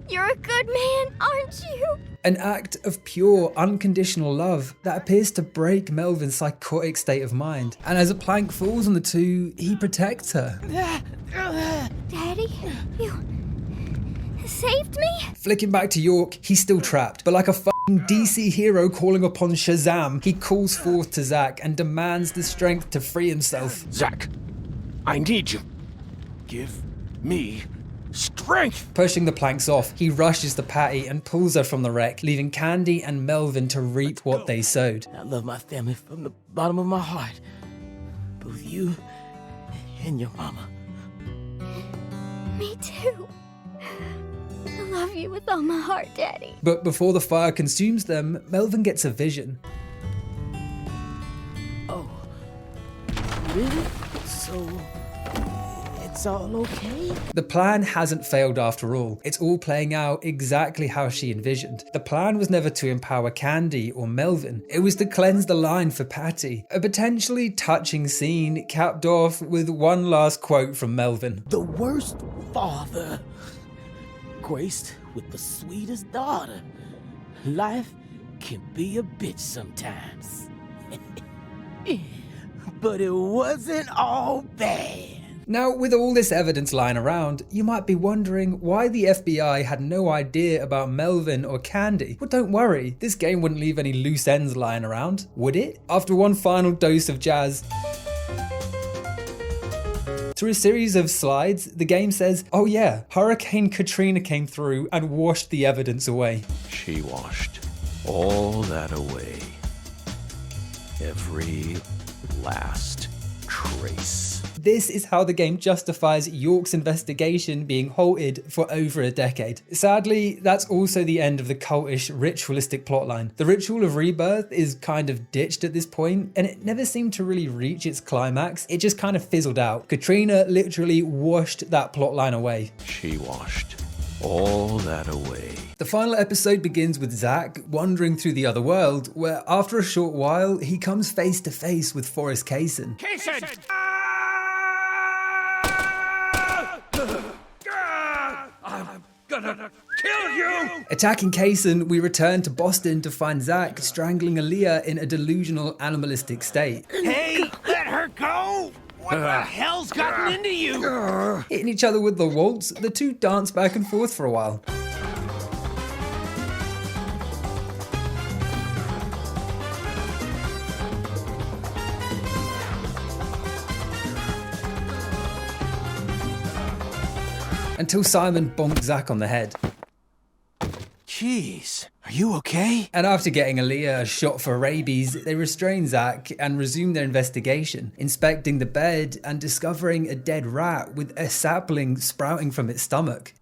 [SPEAKER 13] You're a good man, aren't you?
[SPEAKER 1] An act of pure, unconditional love that appears to break Melvin's psychotic state of mind. And as a plank falls on the two, he protects her.
[SPEAKER 13] Daddy, you saved me?
[SPEAKER 1] Flicking back to York, he's still trapped, but like a DC hero calling upon Shazam, he calls forth to Zack and demands the strength to free himself.
[SPEAKER 5] Zack, I need you. Give me strength!
[SPEAKER 1] Pushing the planks off, he rushes to Patty and pulls her from the wreck, leaving Candy and Melvin to reap what they sowed.
[SPEAKER 17] I love my family from the bottom of my heart. Both you and your mama.
[SPEAKER 13] Me too. I love you with all my heart, Daddy.
[SPEAKER 1] But before the fire consumes them, Melvin gets a vision.
[SPEAKER 17] Oh, really? So, it's all okay?
[SPEAKER 1] The plan hasn't failed after all. It's all playing out exactly how she envisioned. The plan was never to empower Candy or Melvin. It was to cleanse the line for Patty. A potentially touching scene capped off with one last quote from Melvin.
[SPEAKER 17] The worst father, graced with the sweetest daughter. Life can be a bitch sometimes. But it wasn't all bad.
[SPEAKER 1] Now, with all this evidence lying around, you might be wondering why the FBI had no idea about Melvin or Candy. Well, don't worry, this game wouldn't leave any loose ends lying around, would it? After one final dose of jazz, through a series of slides, the game says, oh yeah, Hurricane Katrina came through and washed the evidence away.
[SPEAKER 2] She washed all that away. Every last trace.
[SPEAKER 1] This is how the game justifies York's investigation being halted for over a decade. Sadly, that's also the end of the cultish, ritualistic plotline. The ritual of rebirth is kind of ditched at this point, and it never seemed to really reach its climax. It just kind of fizzled out. Katrina literally washed that plotline away.
[SPEAKER 2] She washed all that away.
[SPEAKER 1] The final episode begins with Zack wandering through the other world, where after a short while, he comes face to face with Forrest Kaysen.
[SPEAKER 5] Kaysen! I'm gonna kill you!
[SPEAKER 1] Attacking Kaysen, we return to Boston to find Zack strangling Aaliyah in a delusional animalistic state.
[SPEAKER 5] Hey, let her go! What the hell's gotten into you?
[SPEAKER 1] Hitting each other with the waltz, the two dance back and forth for a while. Until Simon bonks Zack on the head.
[SPEAKER 5] Jeez, are you okay?
[SPEAKER 1] And after getting Aaliyah a shot for rabies, they restrain Zack and resume their investigation, inspecting the bed and discovering a dead rat with a sapling sprouting from its stomach.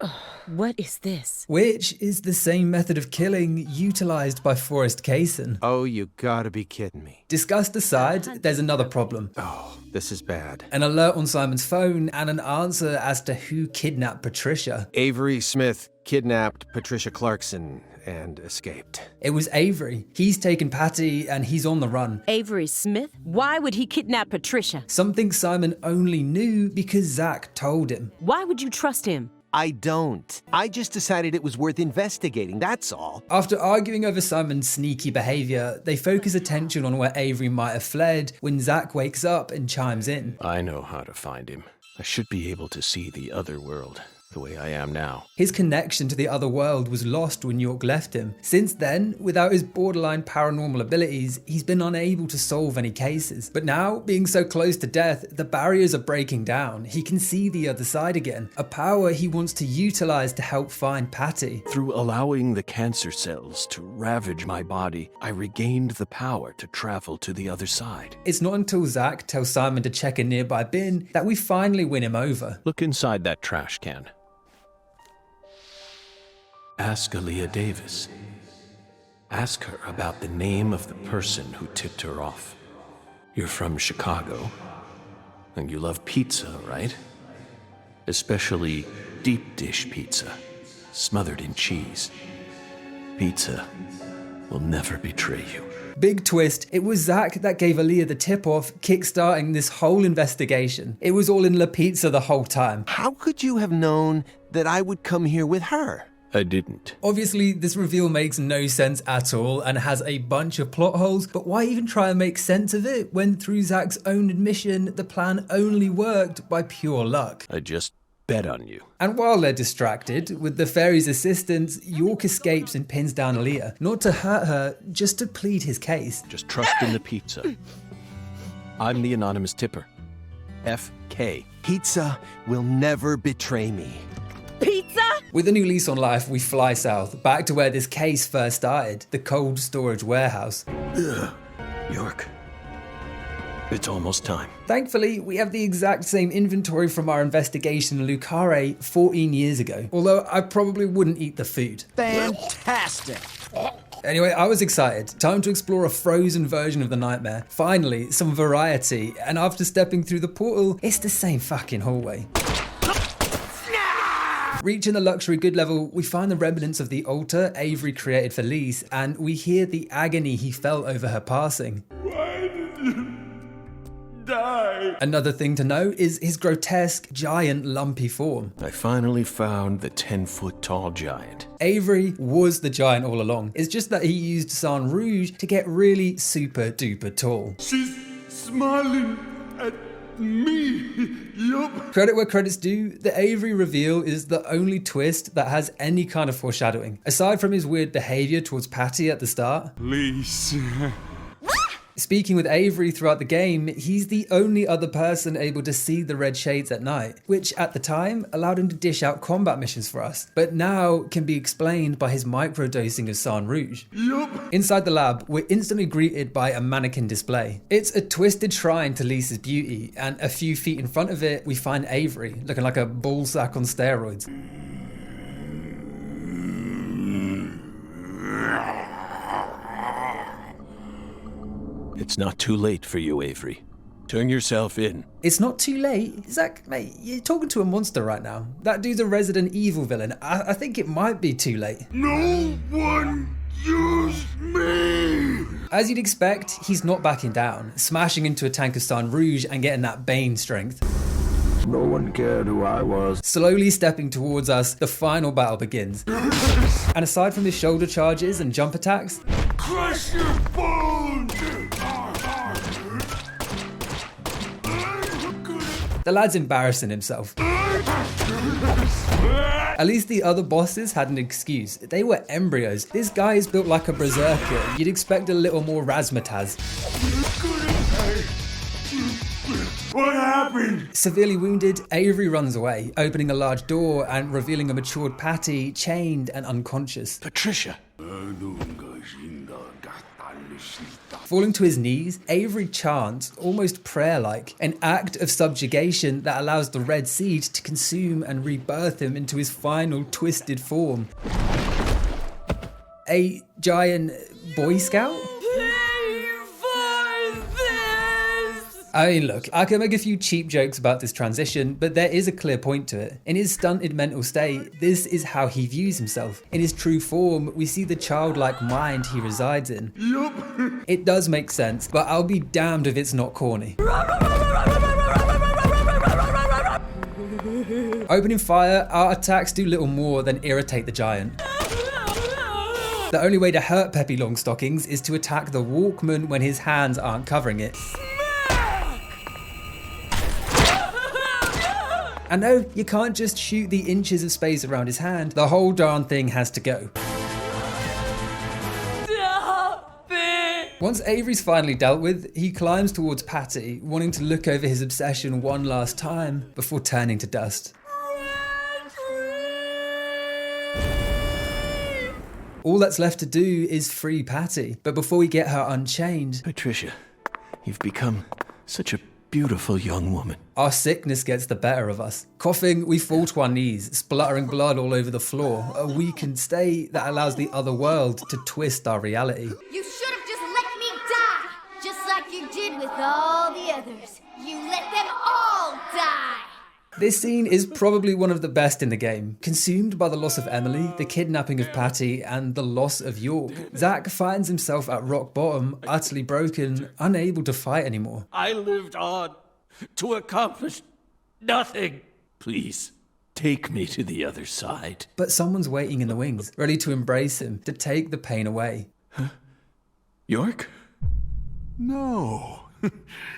[SPEAKER 8] What is this?
[SPEAKER 1] Which is the same method of killing utilized by Forrest Kaysen.
[SPEAKER 5] Oh, you gotta be kidding me.
[SPEAKER 1] Disgust aside, there's another problem.
[SPEAKER 5] Oh, this is bad.
[SPEAKER 1] An alert on Simon's phone and an answer as to who kidnapped Patricia.
[SPEAKER 5] Avery Smith kidnapped Patricia Clarkson and escaped.
[SPEAKER 1] It was Avery. He's taken Patty and he's on the run.
[SPEAKER 8] Avery Smith? Why would he kidnap Patricia?
[SPEAKER 1] Something Simon only knew because Zack told him.
[SPEAKER 8] Why would you trust him?
[SPEAKER 5] I don't. I just decided it was worth investigating, that's all.
[SPEAKER 1] After arguing over Simon's sneaky behavior, they focus attention on where Avery might have fled when Zack wakes up and chimes in.
[SPEAKER 2] I know how to find him. I should be able to see the other world the way I am now.
[SPEAKER 1] His connection to the other world was lost when York left him. Since then, without his borderline paranormal abilities, he's been unable to solve any cases. But now, being so close to death, the barriers are breaking down. He can see the other side again, a power he wants to utilize to help find Patty.
[SPEAKER 2] Through allowing the cancer cells to ravage my body, I regained the power to travel to the other side.
[SPEAKER 1] It's not until Zack tells Simon to check a nearby bin that we finally win him over.
[SPEAKER 2] Look inside that trash can. Ask Aaliyah Davis. Ask her about the name of the person who tipped her off. You're from Chicago, and you love pizza, right? Especially deep dish pizza, smothered in cheese. Pizza will never betray you.
[SPEAKER 1] Big twist, it was Zack that gave Aaliyah the tip-off, kickstarting this whole investigation. It was all in La Pizza the whole time.
[SPEAKER 5] How could you have known that I would come here with her?
[SPEAKER 2] I didn't.
[SPEAKER 1] Obviously, this reveal makes no sense at all and has a bunch of plot holes, but why even try and make sense of it when through Zack's own admission, the plan only worked by pure luck?
[SPEAKER 2] I just bet on you.
[SPEAKER 1] And while they're distracted, with the fairy's assistance, York escapes and pins down Aaliyah, not to hurt her, just to plead his case.
[SPEAKER 2] Just trust in the pizza. I'm the anonymous tipper. FK.
[SPEAKER 5] Pizza will never betray me.
[SPEAKER 8] Pizza?
[SPEAKER 1] With a new lease on life, we fly south, back to where this case first started, the cold storage warehouse.
[SPEAKER 2] Ugh. York. It's almost time.
[SPEAKER 1] Thankfully, we have the exact same inventory from our investigation in Lucare 14 years ago, although I probably wouldn't eat the food.
[SPEAKER 22] Fantastic.
[SPEAKER 1] Anyway, I was excited. Time to explore a frozen version of the nightmare. Finally, some variety, and after stepping through the portal, it's the same fucking hallway. Reaching the luxury good level, we find the remnants of the altar Avery created for Lise, and we hear the agony he felt over her passing.
[SPEAKER 23] Why did you die?
[SPEAKER 1] Another thing to note is his grotesque, giant, lumpy form.
[SPEAKER 2] I finally found the 10-foot-tall giant.
[SPEAKER 1] Avery was the giant all along. It's just that he used Sang Rouge to get really super duper tall.
[SPEAKER 23] She's smiling at me. Yup.
[SPEAKER 1] Credit where credit's due, the Avery reveal is the only twist that has any kind of foreshadowing. Aside from his weird behavior towards Patty at the start.
[SPEAKER 23] Please.
[SPEAKER 1] Speaking with Avery throughout the game, he's the only other person able to see the red shades at night, which at the time allowed him to dish out combat missions for us, but now can be explained by his microdosing of Sang Rouge.
[SPEAKER 23] Yup.
[SPEAKER 1] Inside the lab, we're instantly greeted by a mannequin display. It's a twisted shrine to Lisa's beauty, and a few feet in front of it, we find Avery, looking like a ballsack on steroids.
[SPEAKER 2] It's not too late for you, Avery. Turn yourself in.
[SPEAKER 1] It's not too late. Zach, mate, you're talking to a monster right now. That dude's a Resident Evil villain. I think it might be too late.
[SPEAKER 23] No one used me!
[SPEAKER 1] As you'd expect, he's not backing down, smashing into a tank of Sang Rouge and getting that Bane strength.
[SPEAKER 20] No one cared who I was.
[SPEAKER 1] Slowly stepping towards us, the final battle begins. And aside from his shoulder charges and jump attacks,
[SPEAKER 23] Crush your bones!
[SPEAKER 1] the lad's embarrassing himself. At least the other bosses had an excuse. They were embryos. This guy is built like a berserker. You'd expect a little more razzmatazz.
[SPEAKER 23] What happened?
[SPEAKER 1] Severely wounded, Avery runs away, opening a large door and revealing a matured Patty, chained and unconscious.
[SPEAKER 2] Patricia.
[SPEAKER 1] Falling to his knees, Avery chants, almost prayer-like, an act of subjugation that allows the red seed to consume and rebirth him into his final twisted form. A giant Boy Scout? I mean, look, I can make a few cheap jokes about this transition, but there is a clear point to it. In his stunted mental state, this is how he views himself. In his true form, we see the childlike mind he resides in.
[SPEAKER 23] Yup.
[SPEAKER 1] It does make sense, but I'll be damned if it's not corny. Opening fire, our attacks do little more than irritate the giant. The only way to hurt Peppy Longstockings is to attack the Walkman when his hands aren't covering it. And no, you can't just shoot the inches of space around his hand. The whole darn thing has to go.
[SPEAKER 8] Stop it!
[SPEAKER 1] Once Avery's finally dealt with, he climbs towards Patty, wanting to look over his obsession one last time before turning to dust. All that's left to do is free Patty, but before we get her unchained...
[SPEAKER 2] Patricia, you've become such a beautiful young woman.
[SPEAKER 1] Our sickness gets the better of us. Coughing, we fall to our knees, spluttering blood all over the floor, a weakened state that allows the other world to twist our reality.
[SPEAKER 13] You should have just let me die, just like you did with all the others. You let them all die.
[SPEAKER 1] This scene is probably one of the best in the game. Consumed by the loss of Emily, the kidnapping of Patty, and the loss of York, Zack finds himself at rock bottom, utterly broken, unable to fight anymore.
[SPEAKER 6] I lived on to accomplish nothing.
[SPEAKER 2] Please, take me to the other side.
[SPEAKER 1] But someone's waiting in the wings, ready to embrace him, to take the pain away.
[SPEAKER 2] York?
[SPEAKER 23] No,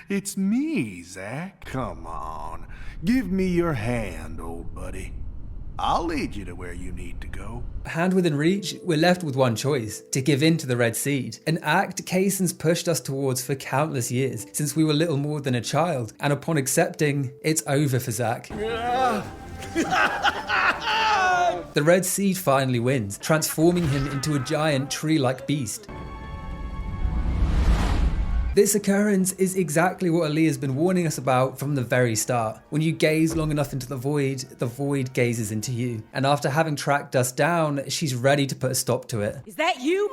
[SPEAKER 9] It's me, Zach. Come on. Give me your hand, old buddy. I'll lead you to where you need to go.
[SPEAKER 1] Hand within reach, we're left with one choice: to give in to the Red Seed. An act Kaysen's pushed us towards for countless years, since we were little more than a child, and upon accepting, it's over for Zach. The Red Seed finally wins, transforming him into a giant tree-like beast. This occurrence is exactly what Aaliyah's been warning us about from the very start. When you gaze long enough into the void gazes into you. And after having tracked us down, she's ready to put a stop to it.
[SPEAKER 8] Is that you,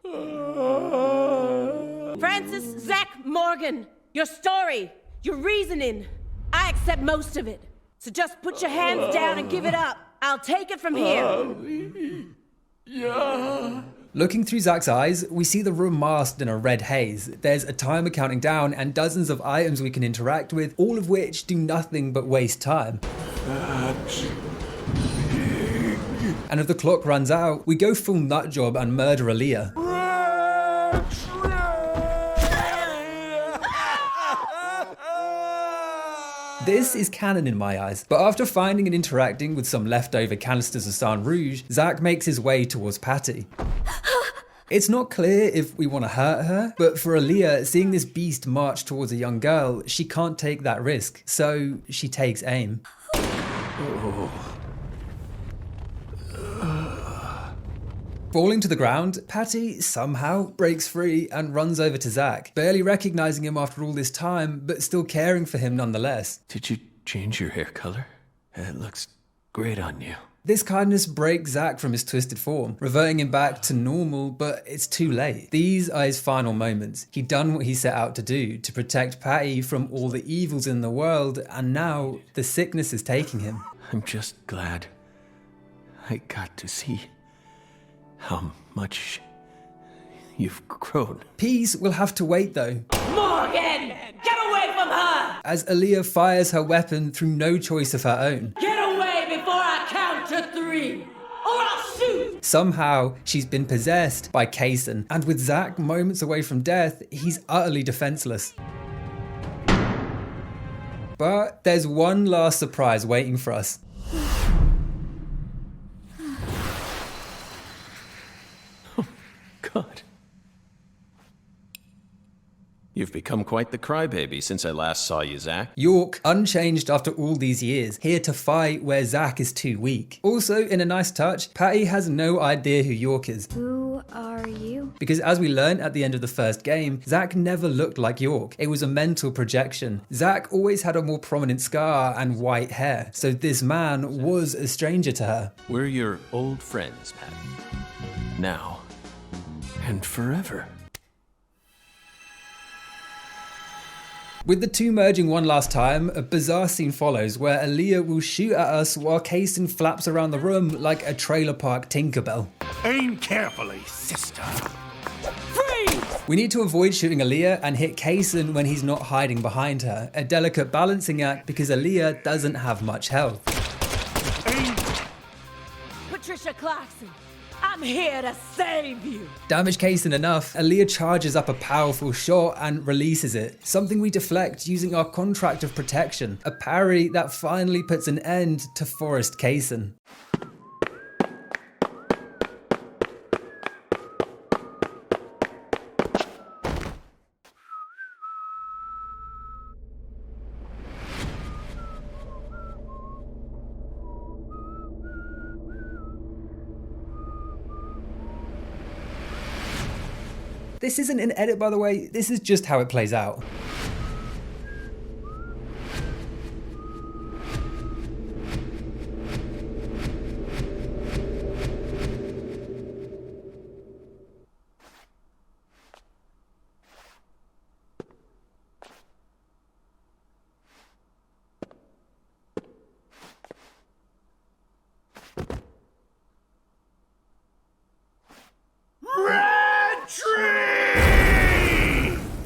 [SPEAKER 8] Morgan? Francis Zach Morgan. Your story, your reasoning. I accept most of it. So just put your hands down and give it up. I'll take it from here.
[SPEAKER 1] Yeah. Looking through Zach's eyes, we see the room masked in a red haze. There's a timer counting down and dozens of items we can interact with, all of which do nothing but waste time. And if the clock runs out, we go full nut job and murder Aaliyah. This is canon in my eyes, but after finding and interacting with some leftover canisters of Sang Rouge, Zach makes his way towards Patty. It's not clear if we want to hurt her, but for Aaliyah, seeing this beast march towards a young girl, she can't take that risk, so she takes aim. Falling to the ground, Patty somehow breaks free and runs over to Zach, barely recognizing him after all this time, but still caring for him nonetheless.
[SPEAKER 2] Did you change your hair color? It looks great on you.
[SPEAKER 1] This kindness breaks Zach from his twisted form, reverting him back to normal, but it's too late. These are his final moments. He'd done what he set out to do, to protect Patty from all the evils in the world, and now the sickness is taking him.
[SPEAKER 2] I'm just glad I got to see how much you've grown.
[SPEAKER 1] Peace will have to wait though.
[SPEAKER 8] Morgan! Get away from her!
[SPEAKER 1] As Aaliyah fires her weapon through no choice of her own.
[SPEAKER 8] Get away before I count to 3, or I'll shoot!
[SPEAKER 1] Somehow, she's been possessed by Kaysen, and with Zach moments away from death, he's utterly defenseless. But there's one last surprise waiting for us.
[SPEAKER 2] God. You've become quite the crybaby since I last saw you, Zach.
[SPEAKER 1] York, unchanged after all these years, here to fight where Zach is too weak. Also, in a nice touch, Patty has no idea who York is.
[SPEAKER 13] Who are you?
[SPEAKER 1] Because as we learned at the end of the first game, Zach never looked like York. It was a mental projection. Zach always had a more prominent scar and white hair, so this man was a stranger to her.
[SPEAKER 2] We're your old friends, Patty. Now and forever.
[SPEAKER 1] With the two merging one last time, a bizarre scene follows where Aaliyah will shoot at us while Kaysen flaps around the room like a trailer park Tinkerbell.
[SPEAKER 9] Aim carefully, sister.
[SPEAKER 8] Freeze!
[SPEAKER 1] We need to avoid shooting Aaliyah and hit Kaysen when he's not hiding behind her, a delicate balancing act because Aaliyah doesn't have much health.
[SPEAKER 8] Patricia Clarkson, I'm here to save you.
[SPEAKER 1] Damage Kaysen enough, Aaliyah charges up a powerful shot and releases it, something we deflect using our contract of protection, a parry that finally puts an end to Forrest Kaysen. This isn't an edit, by the way, this is just how it plays out.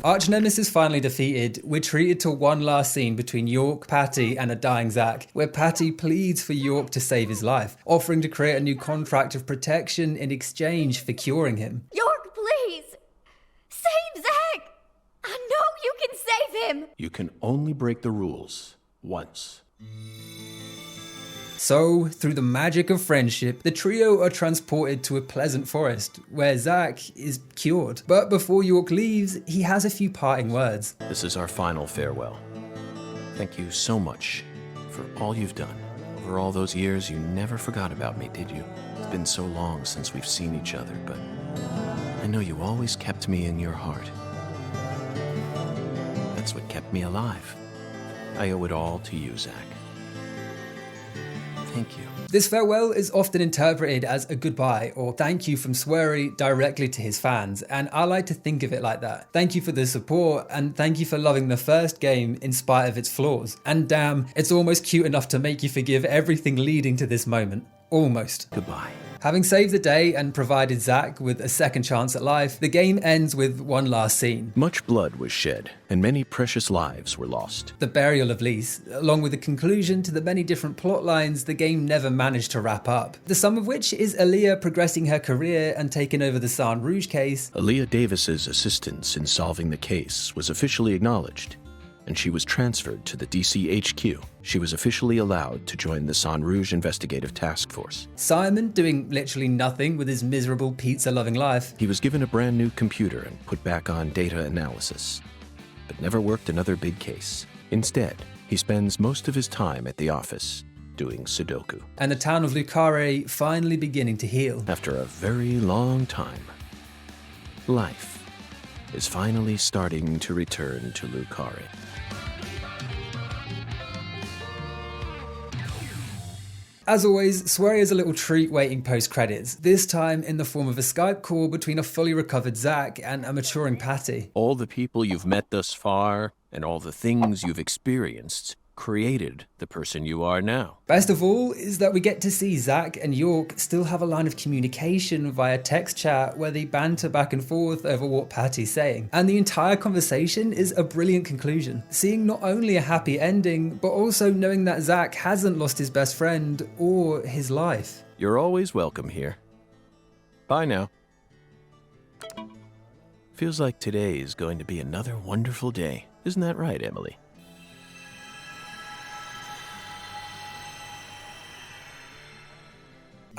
[SPEAKER 1] Arch Nemesis finally defeated, we're treated to one last scene between York, Patty, and a dying Zach, where Patty pleads for York to save his life, offering to create a new contract of protection in exchange for curing him.
[SPEAKER 13] York, please! Save Zach! I know you can
[SPEAKER 8] him!
[SPEAKER 2] You can only break the rules once.
[SPEAKER 1] So, through the magic of friendship, the trio are transported to a pleasant forest, where Zack is cured. But before York leaves, he has a few parting words.
[SPEAKER 2] This is our final farewell. Thank you so much for all you've done. Over all those years, you never forgot about me, did you? It's been so long since we've seen each other, but I know you always kept me in your heart. That's what kept me alive. I owe it all to you, Zack. Thank you.
[SPEAKER 1] This farewell is often interpreted as a goodbye or thank you from Swery directly to his fans, and I like to think of it like that. Thank you for the support, and thank you for loving the first game in spite of its flaws. And damn, it's almost cute enough to make you forgive everything leading to this moment. Almost.
[SPEAKER 2] Goodbye.
[SPEAKER 1] Having saved the day and provided Zack with a second chance at life, the game ends with one last scene.
[SPEAKER 2] Much blood was shed, and many precious lives were lost.
[SPEAKER 1] The burial of Lise, along with the conclusion to the many different plot lines the game never managed to wrap up. The sum of which is Aaliyah progressing her career and taking over the San Rouge case.
[SPEAKER 2] Aaliyah Davis's assistance in solving the case was officially acknowledged, and she was transferred to the DC HQ. She was officially allowed to join the San Rouge Investigative Task Force.
[SPEAKER 1] Simon, doing literally nothing with his miserable pizza-loving life.
[SPEAKER 2] He was given a brand new computer and put back on data analysis, but never worked another big case. Instead, he spends most of his time at the office doing Sudoku.
[SPEAKER 1] And the town of Lucare finally beginning to heal.
[SPEAKER 2] After a very long time, life is finally starting to return to Lucare.
[SPEAKER 1] As always, Swery is a little treat waiting post-credits, this time in the form of a Skype call between a fully recovered Zack and a maturing Patty.
[SPEAKER 2] All the people you've met thus far, and all the things you've experienced, created the person you are now.
[SPEAKER 1] Best of all is that we get to see Zack and York still have a line of communication via text chat where they banter back and forth over what Patty's saying. And the entire conversation is a brilliant conclusion, seeing not only a happy ending, but also knowing that Zack hasn't lost his best friend or his life.
[SPEAKER 2] You're always welcome here. Bye now. Feels like today is going to be another wonderful day. Isn't that right, Emily?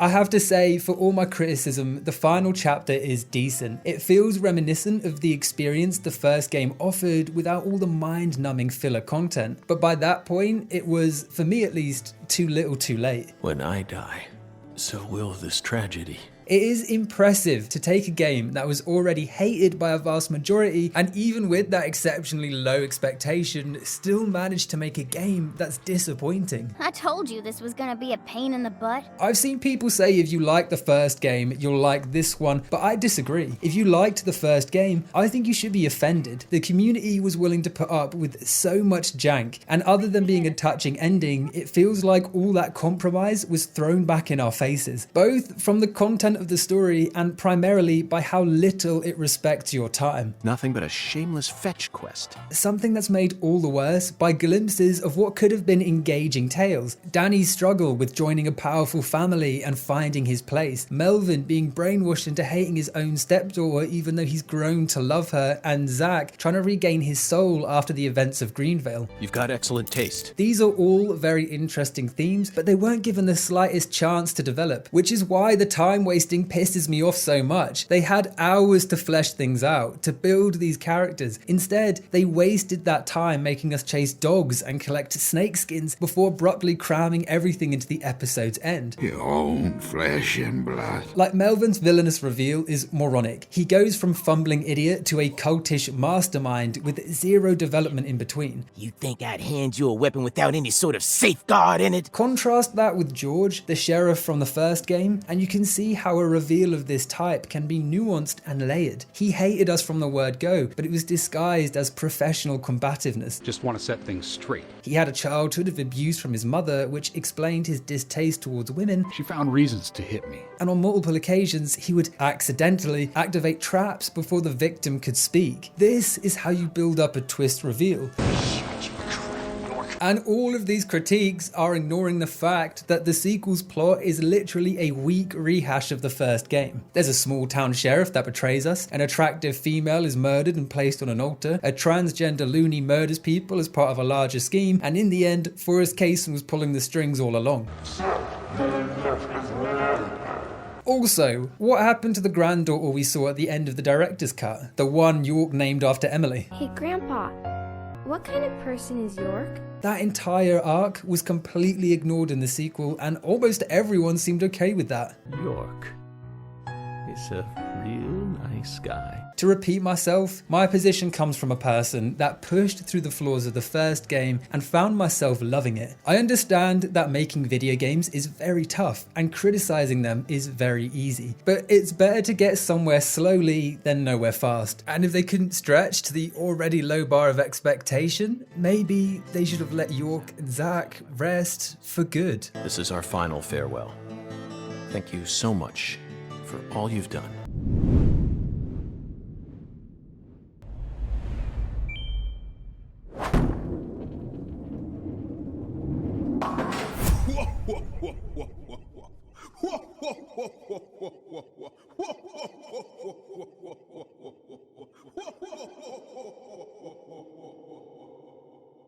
[SPEAKER 1] I have to say, for all my criticism, the final chapter is decent. It feels reminiscent of the experience the first game offered without all the mind-numbing filler content. But by that point, it was, for me at least, too little too late.
[SPEAKER 2] When I die, so will this tragedy.
[SPEAKER 1] It is impressive to take a game that was already hated by a vast majority, and even with that exceptionally low expectation, still manage to make a game that's disappointing.
[SPEAKER 13] I told you this was gonna be a pain in the butt.
[SPEAKER 1] I've seen people say if you like the first game, you'll like this one, but I disagree. If you liked the first game, I think you should be offended. The community was willing to put up with so much jank, and other than being a touching ending, it feels like all that compromise was thrown back in our faces, both from the content of the story and primarily by how little it respects your time.
[SPEAKER 2] Nothing but a shameless fetch quest.
[SPEAKER 1] Something that's made all the worse by glimpses of what could have been engaging tales. Danny's struggle with joining a powerful family and finding his place. Melvin being brainwashed into hating his own stepdaughter even though he's grown to love her, and Zack trying to regain his soul after the events of Greenvale.
[SPEAKER 2] You've got excellent taste.
[SPEAKER 1] These are all very interesting themes, but they weren't given the slightest chance to develop, which is why the time wasting pisses me off so much. They had hours to flesh things out, to build these characters. Instead, they wasted that time making us chase dogs and collect snake skins before abruptly cramming everything into the episode's end.
[SPEAKER 20] Your own flesh and blood.
[SPEAKER 1] Like, Melvin's villainous reveal is moronic. He goes from fumbling idiot to a cultish mastermind with zero development in between.
[SPEAKER 17] You think I'd hand you a weapon without any sort of safeguard in it?
[SPEAKER 1] Contrast that with George, the sheriff from the first game, and you can see how a reveal of this type can be nuanced and layered. He hated us from the word go, but it was disguised as professional combativeness.
[SPEAKER 10] Just want to set things straight.
[SPEAKER 1] He had a childhood of abuse from his mother, which explained his distaste towards women.
[SPEAKER 10] She found reasons to hit me.
[SPEAKER 1] And on multiple occasions, he would accidentally activate traps before the victim could speak. This is how you build up a twist reveal.
[SPEAKER 10] Shut your trap, York.
[SPEAKER 1] And all of these critiques are ignoring the fact that the sequel's plot is literally a weak rehash of the first game. There's a small town sheriff that betrays us, an attractive female is murdered and placed on an altar, a transgender loony murders people as part of a larger scheme, and in the end, Forrest Kaysen was pulling the strings all along. Also, what happened to the granddaughter we saw at the end of the director's cut? The one York named after Emily?
[SPEAKER 13] Hey, Grandpa, what kind of person is York?
[SPEAKER 1] That entire arc was completely ignored in the sequel, and almost everyone seemed okay with that.
[SPEAKER 2] York is a real nice guy.
[SPEAKER 1] To repeat myself, my position comes from a person that pushed through the flaws of the first game and found myself loving it. I understand that making video games is very tough and criticizing them is very easy, but it's better to get somewhere slowly than nowhere fast. And if they couldn't stretch to the already low bar of expectation, maybe they should have let York and Zach rest for good.
[SPEAKER 2] This is our final farewell. Thank you so much for all you've done.